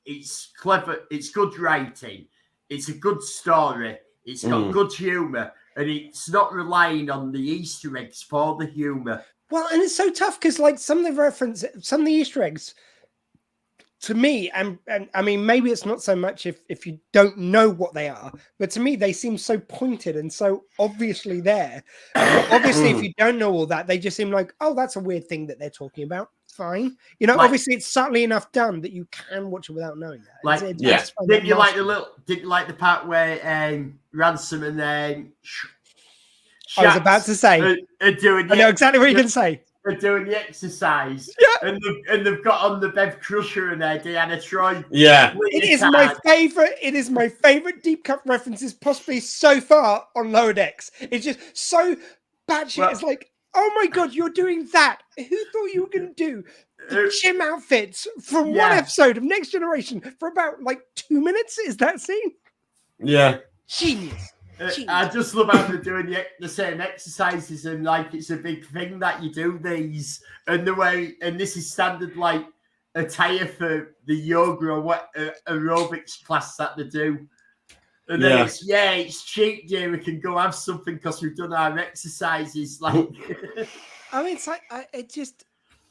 it's clever. It's good writing. It's a good story. It's got good humour, and it's not relying on the Easter eggs for the humour. Well, and it's so tough because, like, some of the Easter eggs, to me, and I mean, maybe it's not so much if you don't know what they are, but to me, they seem so pointed and so obviously there. But obviously, if you don't know all that, they just seem like, oh, that's a weird thing that they're talking about. Fine, obviously it's subtly enough done that you can watch it without knowing that. Like, didn't you like the part where Ransom and I was about to say, are doing I know exactly what you're going to say. They're doing the exercise, and they've got on the Bev Crusher and Diana Troy. Yeah, it is my favorite. It is my favorite deep cut references possibly so far on Lower Decks. It's just so batshit. Well, it's like, oh my god, you're doing that. Who thought you were going to do the Chim outfits from one episode of Next Generation for about like 2 minutes? Is that scene? Yeah, genius. I just love how they're doing the same exercises, and like it's a big thing that you do these, and the way, and this is standard like attire for the yoga or what aerobics class that they do. And then it's cheap day. We can go have something because we've done our exercises. Like, I mean, it's like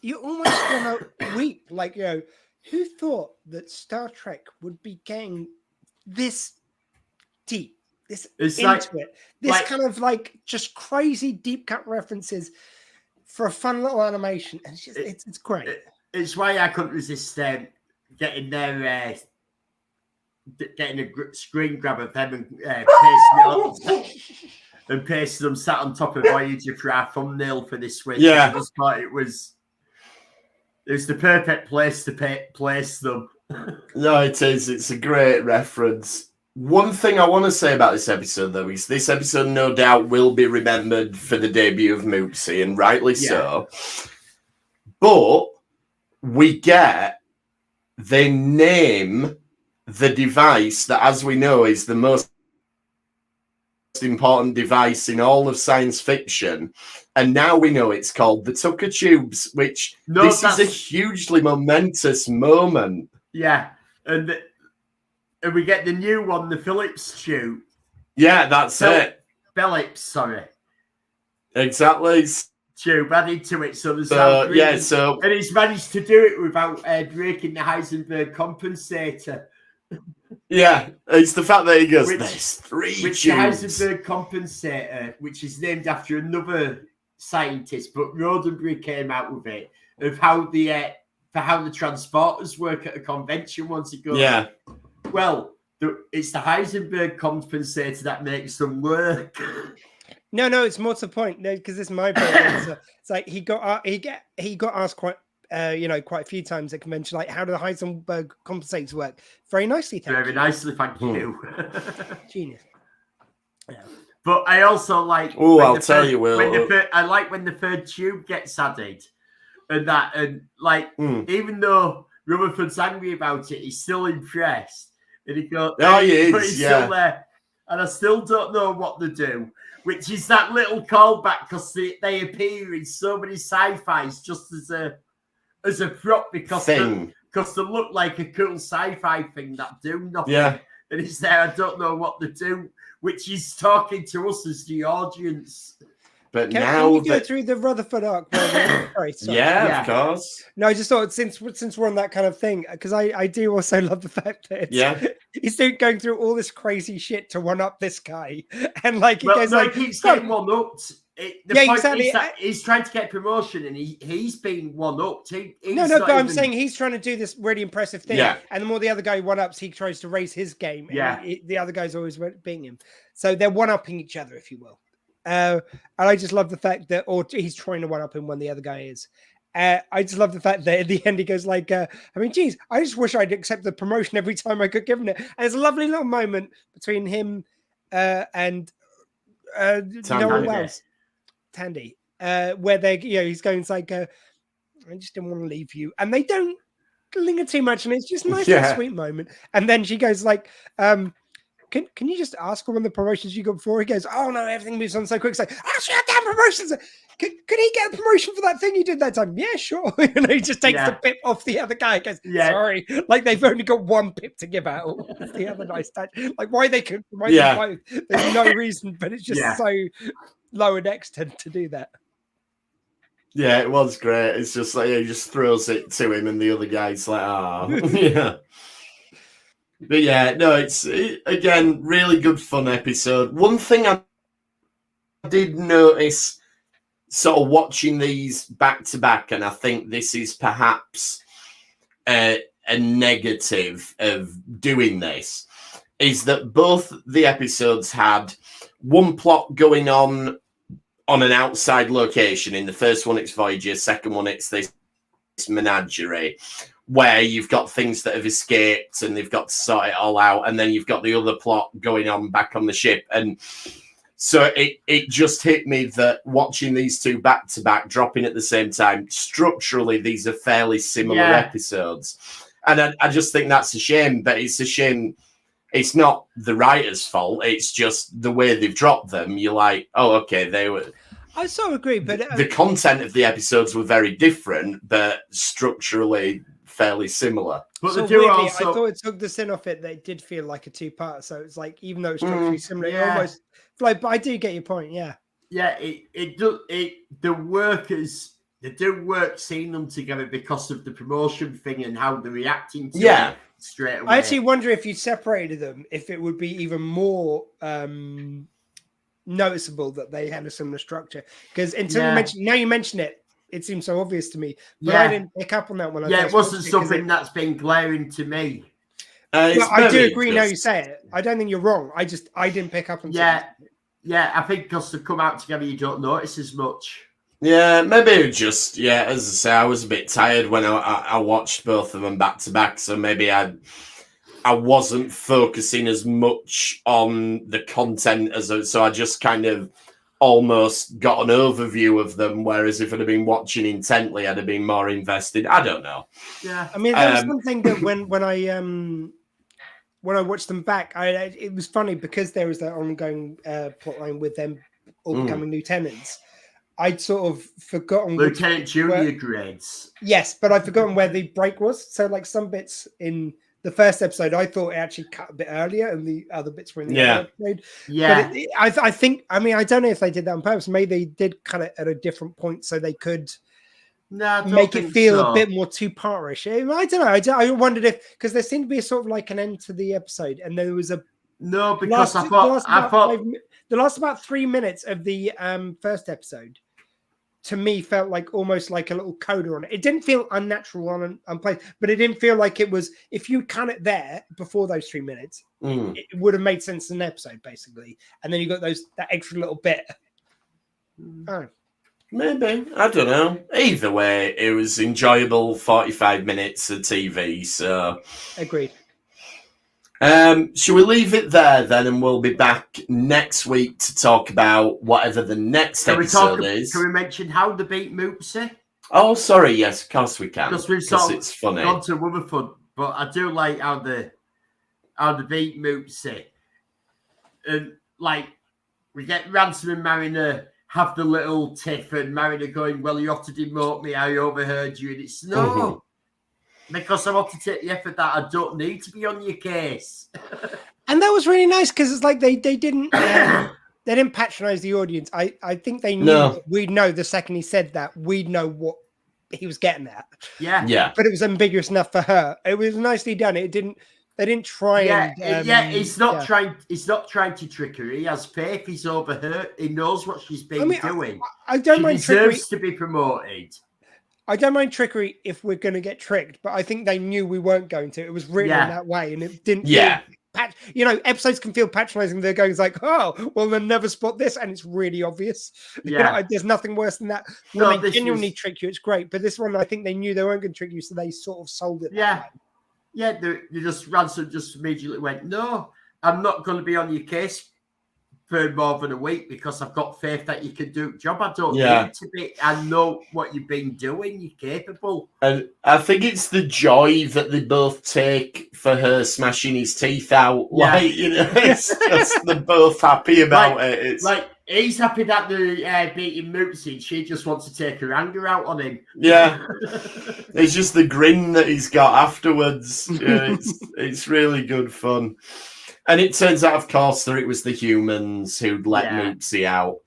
you almost want to weep. Like, who thought that Star Trek would be getting this deep, this kind of like just crazy deep cut references for a fun little animation? And it's just it's great. It's why I couldn't resist getting their. Getting a screen grab of them and pasting them sat on top of Voyager for our thumbnail for this week. Yeah, I just thought it was the perfect place to place them. No, it is. It's a great reference. One thing I want to say about this episode, though, is this episode no doubt will be remembered for the debut of Mootsie, and rightly so. But they name the device that, as we know, is the most important device in all of science fiction, and now we know it's called the Tucker Tubes, which is a hugely momentous moment. Yeah, and we get the new one, the Phillips tube. Yeah, that's it. Phillips, sorry. Exactly. Tube added to it, so and he's managed to do it without breaking the Heisenberg compensator. Yeah, it's the fact that he goes, there's three tubes. The Heisenberg compensator, which is named after another scientist, but Roddenberry came out with it, of how the transporters work at a convention once it goes. Yeah. Well, it's the Heisenberg compensator that makes them work. No, it's more to the point. No, because it's my point. It's like he got asked quite a few times at convention, like, how do the Heisenberg compensators work? Very nicely, thank you. Nicely, thank you. Genius. Yeah. But I also like. Oh, I'll tell you, Will. I like when the third tube gets added, even though Rutherford's angry about it, he's still impressed, and he goes, "Oh, he is, but he's still there." And I still don't know what to do, which is that little callback because they appear in so many sci-fis just as a prop because they look like a cool sci-fi thing that do nothing. Yeah. And it's there, I don't know what to do, which is talking to us as the audience. But can you go through the Rutherford arc? Sorry. Yeah, of course. No, I just thought since we're on that kind of thing, because I do also love the fact that he's going through all this crazy shit to one up this guy, and he keeps getting one upped. Exactly. He's trying to get promotion, and he's being one upped. But I'm saying he's trying to do this really impressive thing, and the more the other guy one ups, he tries to raise his game. And the other guy's always beating him, so they're one upping each other, if you will. And I just love the fact that, or he's trying to one up him when the other guy is. I just love the fact that at the end he goes like, I just wish I'd accept the promotion every time I got given it. And there's a lovely little moment between him and Noel Wells, Tandy, where he's going, it's like, I just didn't want to leave you. And they don't linger too much, and it's just a nice little sweet moment. And then she goes like, Can you just ask her when the promotions you got before? He goes, oh no, everything moves on so quick. It's like, she had damn promotions. Could he get a promotion for that thing he did that time? Yeah, sure. And he just takes the pip off the other guy. He goes, sorry. Like they've only got one pip to give out. It's the other nice touch. Like why they could promote them both. There's no reason, but it's just so lower decks to do that. Yeah, it was great. It's just like he just throws it to him and the other guy's like, yeah. But it's again really good fun episode. One thing I did notice sort of watching these back to back, and I think this is perhaps a negative of doing this, is that both the episodes had one plot going on an outside location. In the first one, it's Voyager. Second one, it's this menagerie, where you've got things that have escaped and they've got to sort it all out. And then you've got the other plot going on back on the ship. And so it just hit me that watching these two back to back, dropping at the same time, structurally, these are fairly similar episodes. And I just think that's a shame, but it's a shame. It's not the writer's fault. It's just the way they've dropped them. You're like, oh, okay, they were... I so agree, but... the content of the episodes were very different, but structurally fairly similar. But so weirdly, I thought it took the sin off it that it did feel like a two-part. So it's like, even though it's structurally similar, it almost like. But I do get your point. Yeah. Yeah, it does. The workers, they do work seeing them together because of the promotion thing and how they're reacting to it straight away. I actually wonder if you separated them, if it would be even more noticeable that they had a similar structure. Because until you mention it, it seems so obvious to me. But I didn't pick up on that one. It wasn't something that's been glaring to me. I do agree now you say it. I don't think you're wrong. I didn't pick up on something. Yeah, I think because they come out together, you don't notice as much. Yeah, maybe it just, as I say, I was a bit tired when I watched both of them back to back, so maybe I wasn't focusing as much on the content so I just kind of almost got an overview of them, whereas if I'd have been watching intently, I'd have been more invested. I don't know. Yeah. I mean, there was something that when I watched them back, it was funny because there was that ongoing plotline with them all becoming lieutenants. I'd sort of forgotten Lieutenant Junior grades. Yes, but I'd forgotten where the break was. So, like some bits in the first episode, I thought it actually cut a bit earlier, and the other bits were in the other episode. Yeah, but I think. I mean, I don't know if they did that on purpose. Maybe they did cut it at a different point so they could. Make it feel a bit more two-part-ish. I don't know. I wondered if, because there seemed to be a sort of like an end to the episode, and there was a because I thought the last about 3 minutes of the first episode to me felt like almost like a little coda on it. It didn't feel unnatural on place, but it didn't feel like it was. If you cut it there before those 3 minutes, it would have made sense in an episode basically, and then you got that extra little bit. Oh. Maybe. I don't know. Either way, it was enjoyable 45 minutes of TV, so... Agreed. Should we leave it there then, and we'll be back next week to talk about whatever the next episode is? Can we mention how they beat Moopsie? Oh, sorry, yes, of course we can. Because we've sort of gone to Womerford, but I do like how they beat Moopsie. And, like, we get Ransom and Mariner... have the little tiff and Mariner going, well, you have to demote me, I overheard you. And it's because I want to take the effort that I don't need to be on your case. And that was really nice because it's like they didn't patronize the audience. I think they knew we'd know the second he said that, we'd know what he was getting at. Yeah. But it was ambiguous enough for her. It was nicely done. They didn't try he's not trying to trick her. He has faith. He's overheard. He knows what she's been doing. I don't mind trickery. She deserves to be promoted. I don't mind trickery if we're going to get tricked, but I think they knew we weren't going to. It was written in that way, and it didn't feel episodes can feel patronizing. They're going like, oh, well, they'll never spot this, and it's really obvious. There's nothing worse than that. When they genuinely trick you, it's great. But this one, I think they knew they weren't going to trick you, so they sort of sold it. Yeah, Ransom just immediately went, no, I'm not going to be on your case for more than a week because I've got faith that you can do the job. I don't need to be. I know what you've been doing. You're capable. And I think it's the joy that they both take for her smashing his teeth out. Yeah. Like, it's just they're both happy about it. It's like he's happy that they're beating Moopsie. She just wants to take her anger out on him. Yeah. It's just the grin that he's got afterwards. Yeah, it's really good fun. And it turns out, of course, that it was the humans who'd let Moopsie out.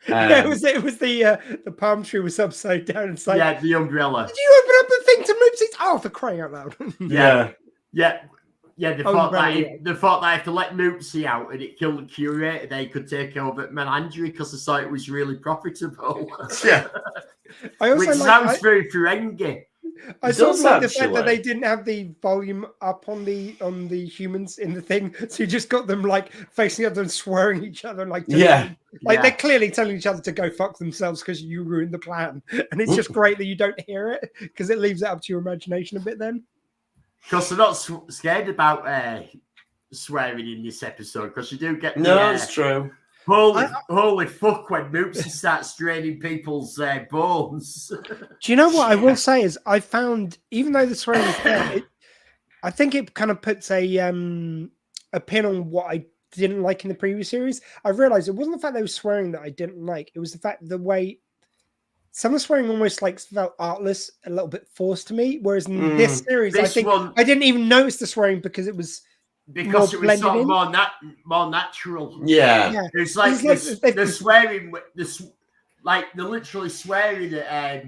It was the palm tree was upside down. It's like, the umbrella. Did you open up the thing to Moopsie? Oh, for crying out loud! Yeah. They thought that if they let Moopsie out and it killed the curator, they could take over Menagerie because they saw it was really profitable. Yeah, which sounds very Ferengi. I sort of like the fact that they didn't have the volume up on the humans in the thing, so you just got them like facing each other and swearing at each other, they're clearly telling each other to go fuck themselves because you ruined the plan, and it's just great that you don't hear it because it leaves it up to your imagination a bit. Then, because they're not scared about swearing in this episode, because you do get it's true. Holy fuck when Moopsie starts draining people's bones. Do you know what I will say is I found, even though the swearing is there, I think it kind of puts a pin on what I didn't like in the previous series. I realized it wasn't the fact they were swearing that I didn't like. It was the fact the way some of the swearing almost like felt artless, a little bit forced to me. Whereas in this series, I think I didn't even notice the swearing because it was sort of more natural. Yeah. It's like the swearing, like they're literally swearing at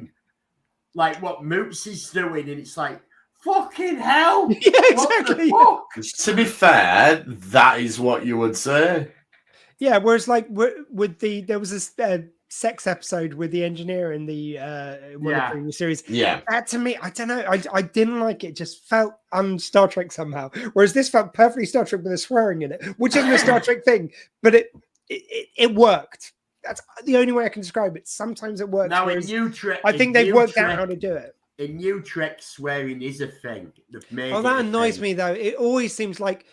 like what Moops is doing, and it's like fucking hell. Yeah, exactly. What the fuck? To be fair, that is what you would say. Yeah, whereas like there was this sex episode with the engineer in the previous series. Yeah, that to me, I don't know, I didn't like it. It just felt Star Trek somehow. Whereas this felt perfectly Star Trek with a swearing in it, which isn't a Star Trek thing, but it worked. That's the only way I can describe it. Sometimes it works. Now in New Trek, I think they've worked out how to do it. In New Trek, swearing is a thing. That annoys me though. It always seems like.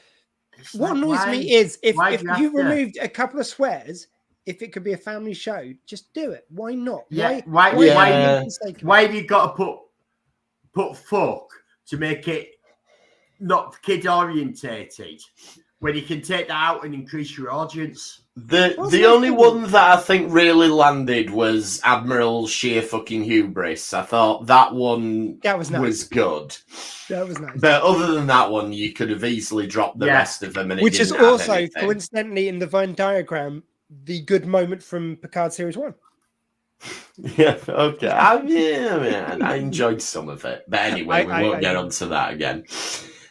What annoys me is if you removed a couple of swears, if it could be a family show, just do it. Why not? Yeah. Why have you got to put fuck to make it not kid orientated when you can take that out and increase your audience? The only one that I think really landed was Admiral Sheer fucking Hubris. I thought that one was good. That was nice. But other than that one, you could have easily dropped the rest of them. And which is also, coincidentally, in the Venn diagram, the good moment from Picard Series 1. Yeah, okay. I enjoyed some of it. But anyway, we won't get onto that again.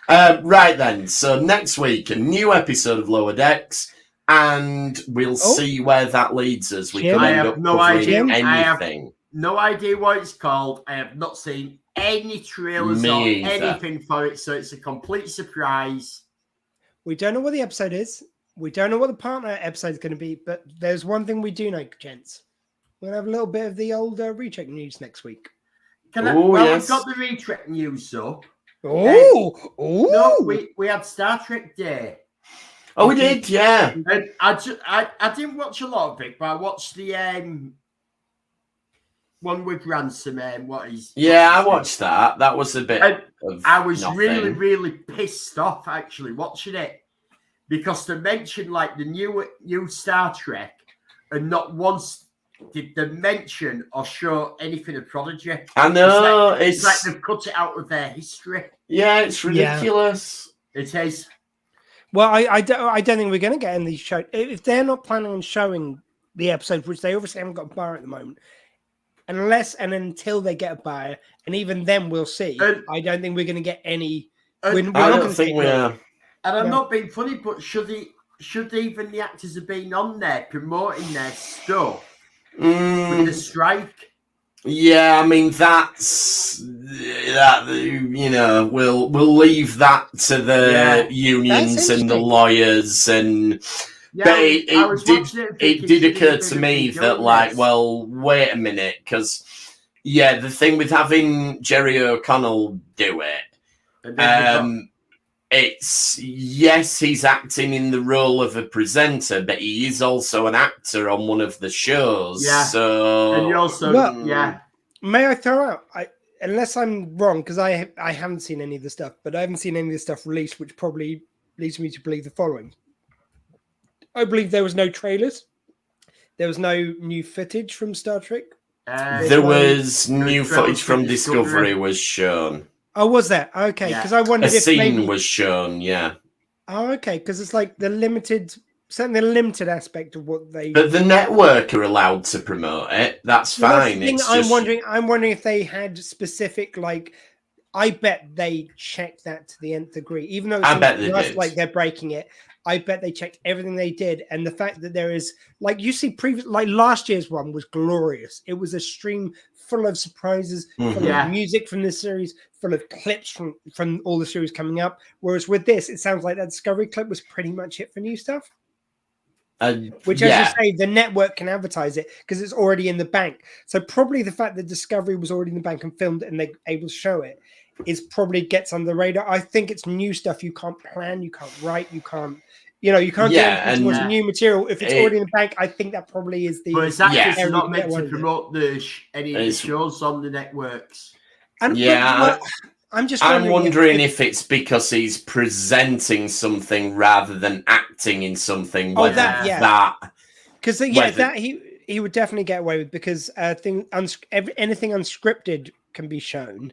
Right then, so next week, a new episode of Lower Decks. And we'll see where that leads us. We can end up covering anything. I have no idea what it's called. I have not seen any trailers or anything for it, so it's a complete surprise. We don't know what the episode is. We don't know what the partner episode is going to be, but there's one thing we do know, gents. We're going to have a little bit of the old recheck news next week. We've got the recheck news, so. No, we had Star Trek Day. Oh, we did, yeah. And I didn't watch a lot of it, but I watched the one with Ransom. I watched that. That was a bit. I was really pissed off actually watching it because they mentioned like the new Star Trek, and not once did they mention or show anything of Prodigy. I know it's like they've cut it out of their history. Yeah, it's ridiculous. Yeah. It is. Well, I don't think we're going to get in these shows. If they're not planning on showing the episode, which they obviously haven't got a buyer at the moment, unless and until they get a buyer, and even then we'll see. I don't think we're going to get any. I don't think we are. And I'm not being funny, but should even the actors have been on there promoting their stuff with the strike? Yeah, I mean that's that. You know, we'll leave that to the unions and the lawyers, and but it did occur to me that wait a minute, because the thing with having Jerry O'Connell do it, it's he's acting in the role of a presenter, but he is also an actor on one of the shows. Yeah. So and you also may I throw out? Unless I'm wrong, because I haven't seen any of the stuff, but I haven't seen any of the stuff released, which probably leads me to believe the following. I believe there was no trailers. There was no new footage from Star Trek. There was new footage from Discovery was shown. Oh, was there? Okay, because I wondered if scene was shown. Yeah. Oh, okay, because it's like the limited aspect of what they. But the network are allowed to promote it. That's fine. I'm wondering if they had specific I bet they checked that to the nth degree, even though I bet they did. Like they're breaking it. I bet they checked everything they did, and the fact that there is you see last year's one was glorious. It was a stream full of surprises, full of music from this series, full of clips from all the series coming up. Whereas with this, it sounds like that Discovery clip was pretty much it for new stuff. Which, as you say, the network can advertise it because it's already in the bank. So probably the fact that Discovery was already in the bank and filmed it and they're able to show it is probably gets under the radar. I think it's new stuff you can't plan, you can't write, you can't do anything towards new material. If it's already in the bank, I think that probably is the. But it's actually not meant to promote any of the shows on the networks. And I'm wondering if it's because he's presenting something rather than acting in something. Because would definitely get away with, because anything unscripted can be shown.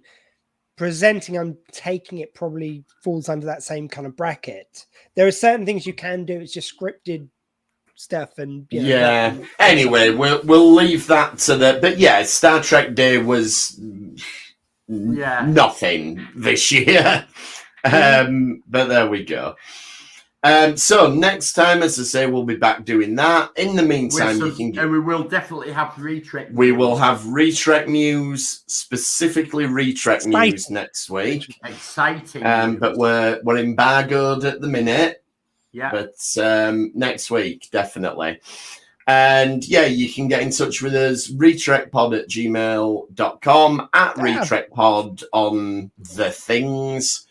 Presenting and taking it probably falls under that same kind of bracket. There are certain things you can do. It's just scripted stuff, and Anyway, we'll leave that to the. But yeah, Star Trek Day was nothing this year. But there we go. So next time, as I say, we'll be back doing that. In the meantime, and we will definitely have Retrek. We will have Retrek news, specifically Retrek news next week. Exciting. But we're embargoed at the minute. Yeah. But next week, definitely. And yeah, you can get in touch with us, retrekpod@gmail.com, at retrekpod on the things.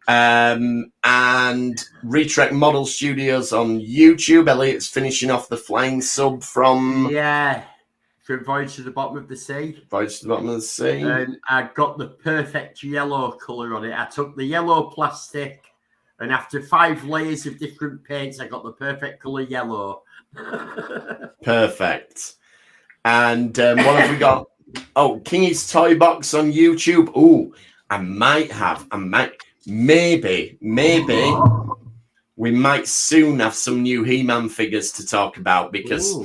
And Retrek Model Studios on YouTube. Elliot's finishing off the flying sub from Voyage to the Bottom of the Sea. Voyage to the Bottom of the Sea. And I got the perfect yellow colour on it. I took the yellow plastic, and after 5 layers of different paints, I got the perfect colour yellow. Perfect. And what have we got? Oh, Kingy's Toy Box on YouTube. Oh, Maybe we might soon have some new He-Man figures to talk about, because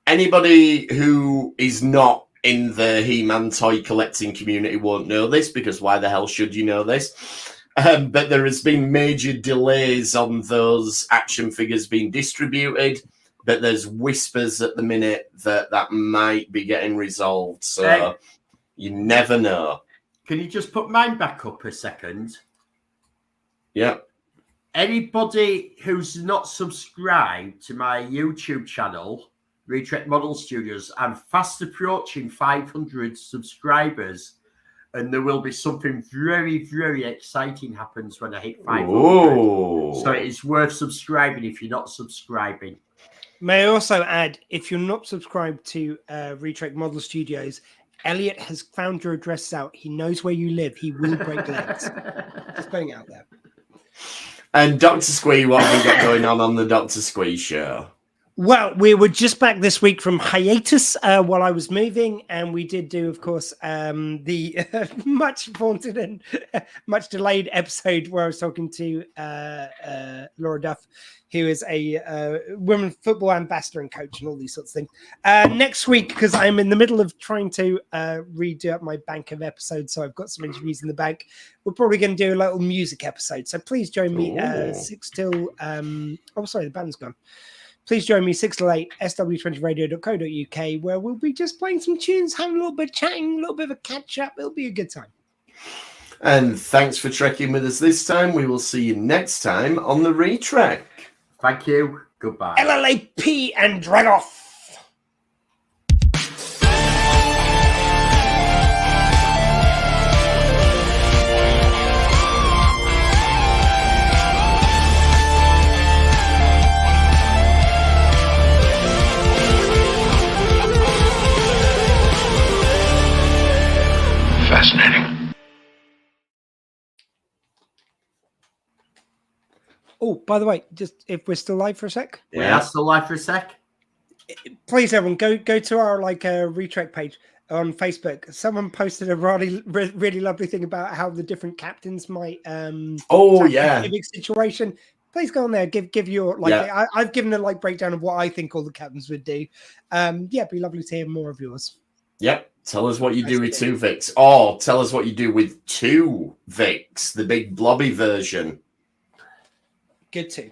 anybody who is not in the He-Man toy collecting community won't know this, because why the hell should you know this? But there has been major delays on those action figures being distributed, but there's whispers at the minute that might be getting resolved. So you never know. Can you just put mine back up a second? Yeah. Anybody who's not subscribed to my YouTube channel, Retrek Model Studios, I'm fast approaching 500 subscribers, and there will be something very, very exciting happens when I hit 500. Ooh. So it's worth subscribing if you're not subscribing. May I also add, if you're not subscribed to Retrek Model Studios, Elliot has found your address out. He knows where you live. He will break legs. Just putting it out there. And Dr. Squee, what have we got going on the Dr. Squee show? Well, we were just back this week from hiatus while I was moving, and we did do, of course, the much vaunted and much delayed episode where I was talking to Laura Duff, who is a women football ambassador and coach and all these sorts of things. Next week, because I'm in the middle of trying to redo up my bank of episodes, so I've got some interviews in the bank, we're probably going to do a little music episode. So please join me 6 till... the band's gone. Please join me 6 till 8, sw20radio.co.uk, where we'll be just playing some tunes, having a little bit of chatting, a little bit of a catch-up. It'll be a good time. And thanks for trekking with us this time. We will see you next time on the Retrek. Thank you. Goodbye. LLAP and drag off. Fascinating. Oh, by the way, just if we're still live for a sec. We are still live for a sec. Please, everyone, go to our Retrek page on Facebook. Someone posted a really lovely thing about how the different captains might big situation. Please go on there, give your I've given a breakdown of what I think all the captains would do. It'd be lovely to hear more of yours. Yep. Tell us what you do with Twovix, or tell us what you do with Twovix, the big blobby version. Good too.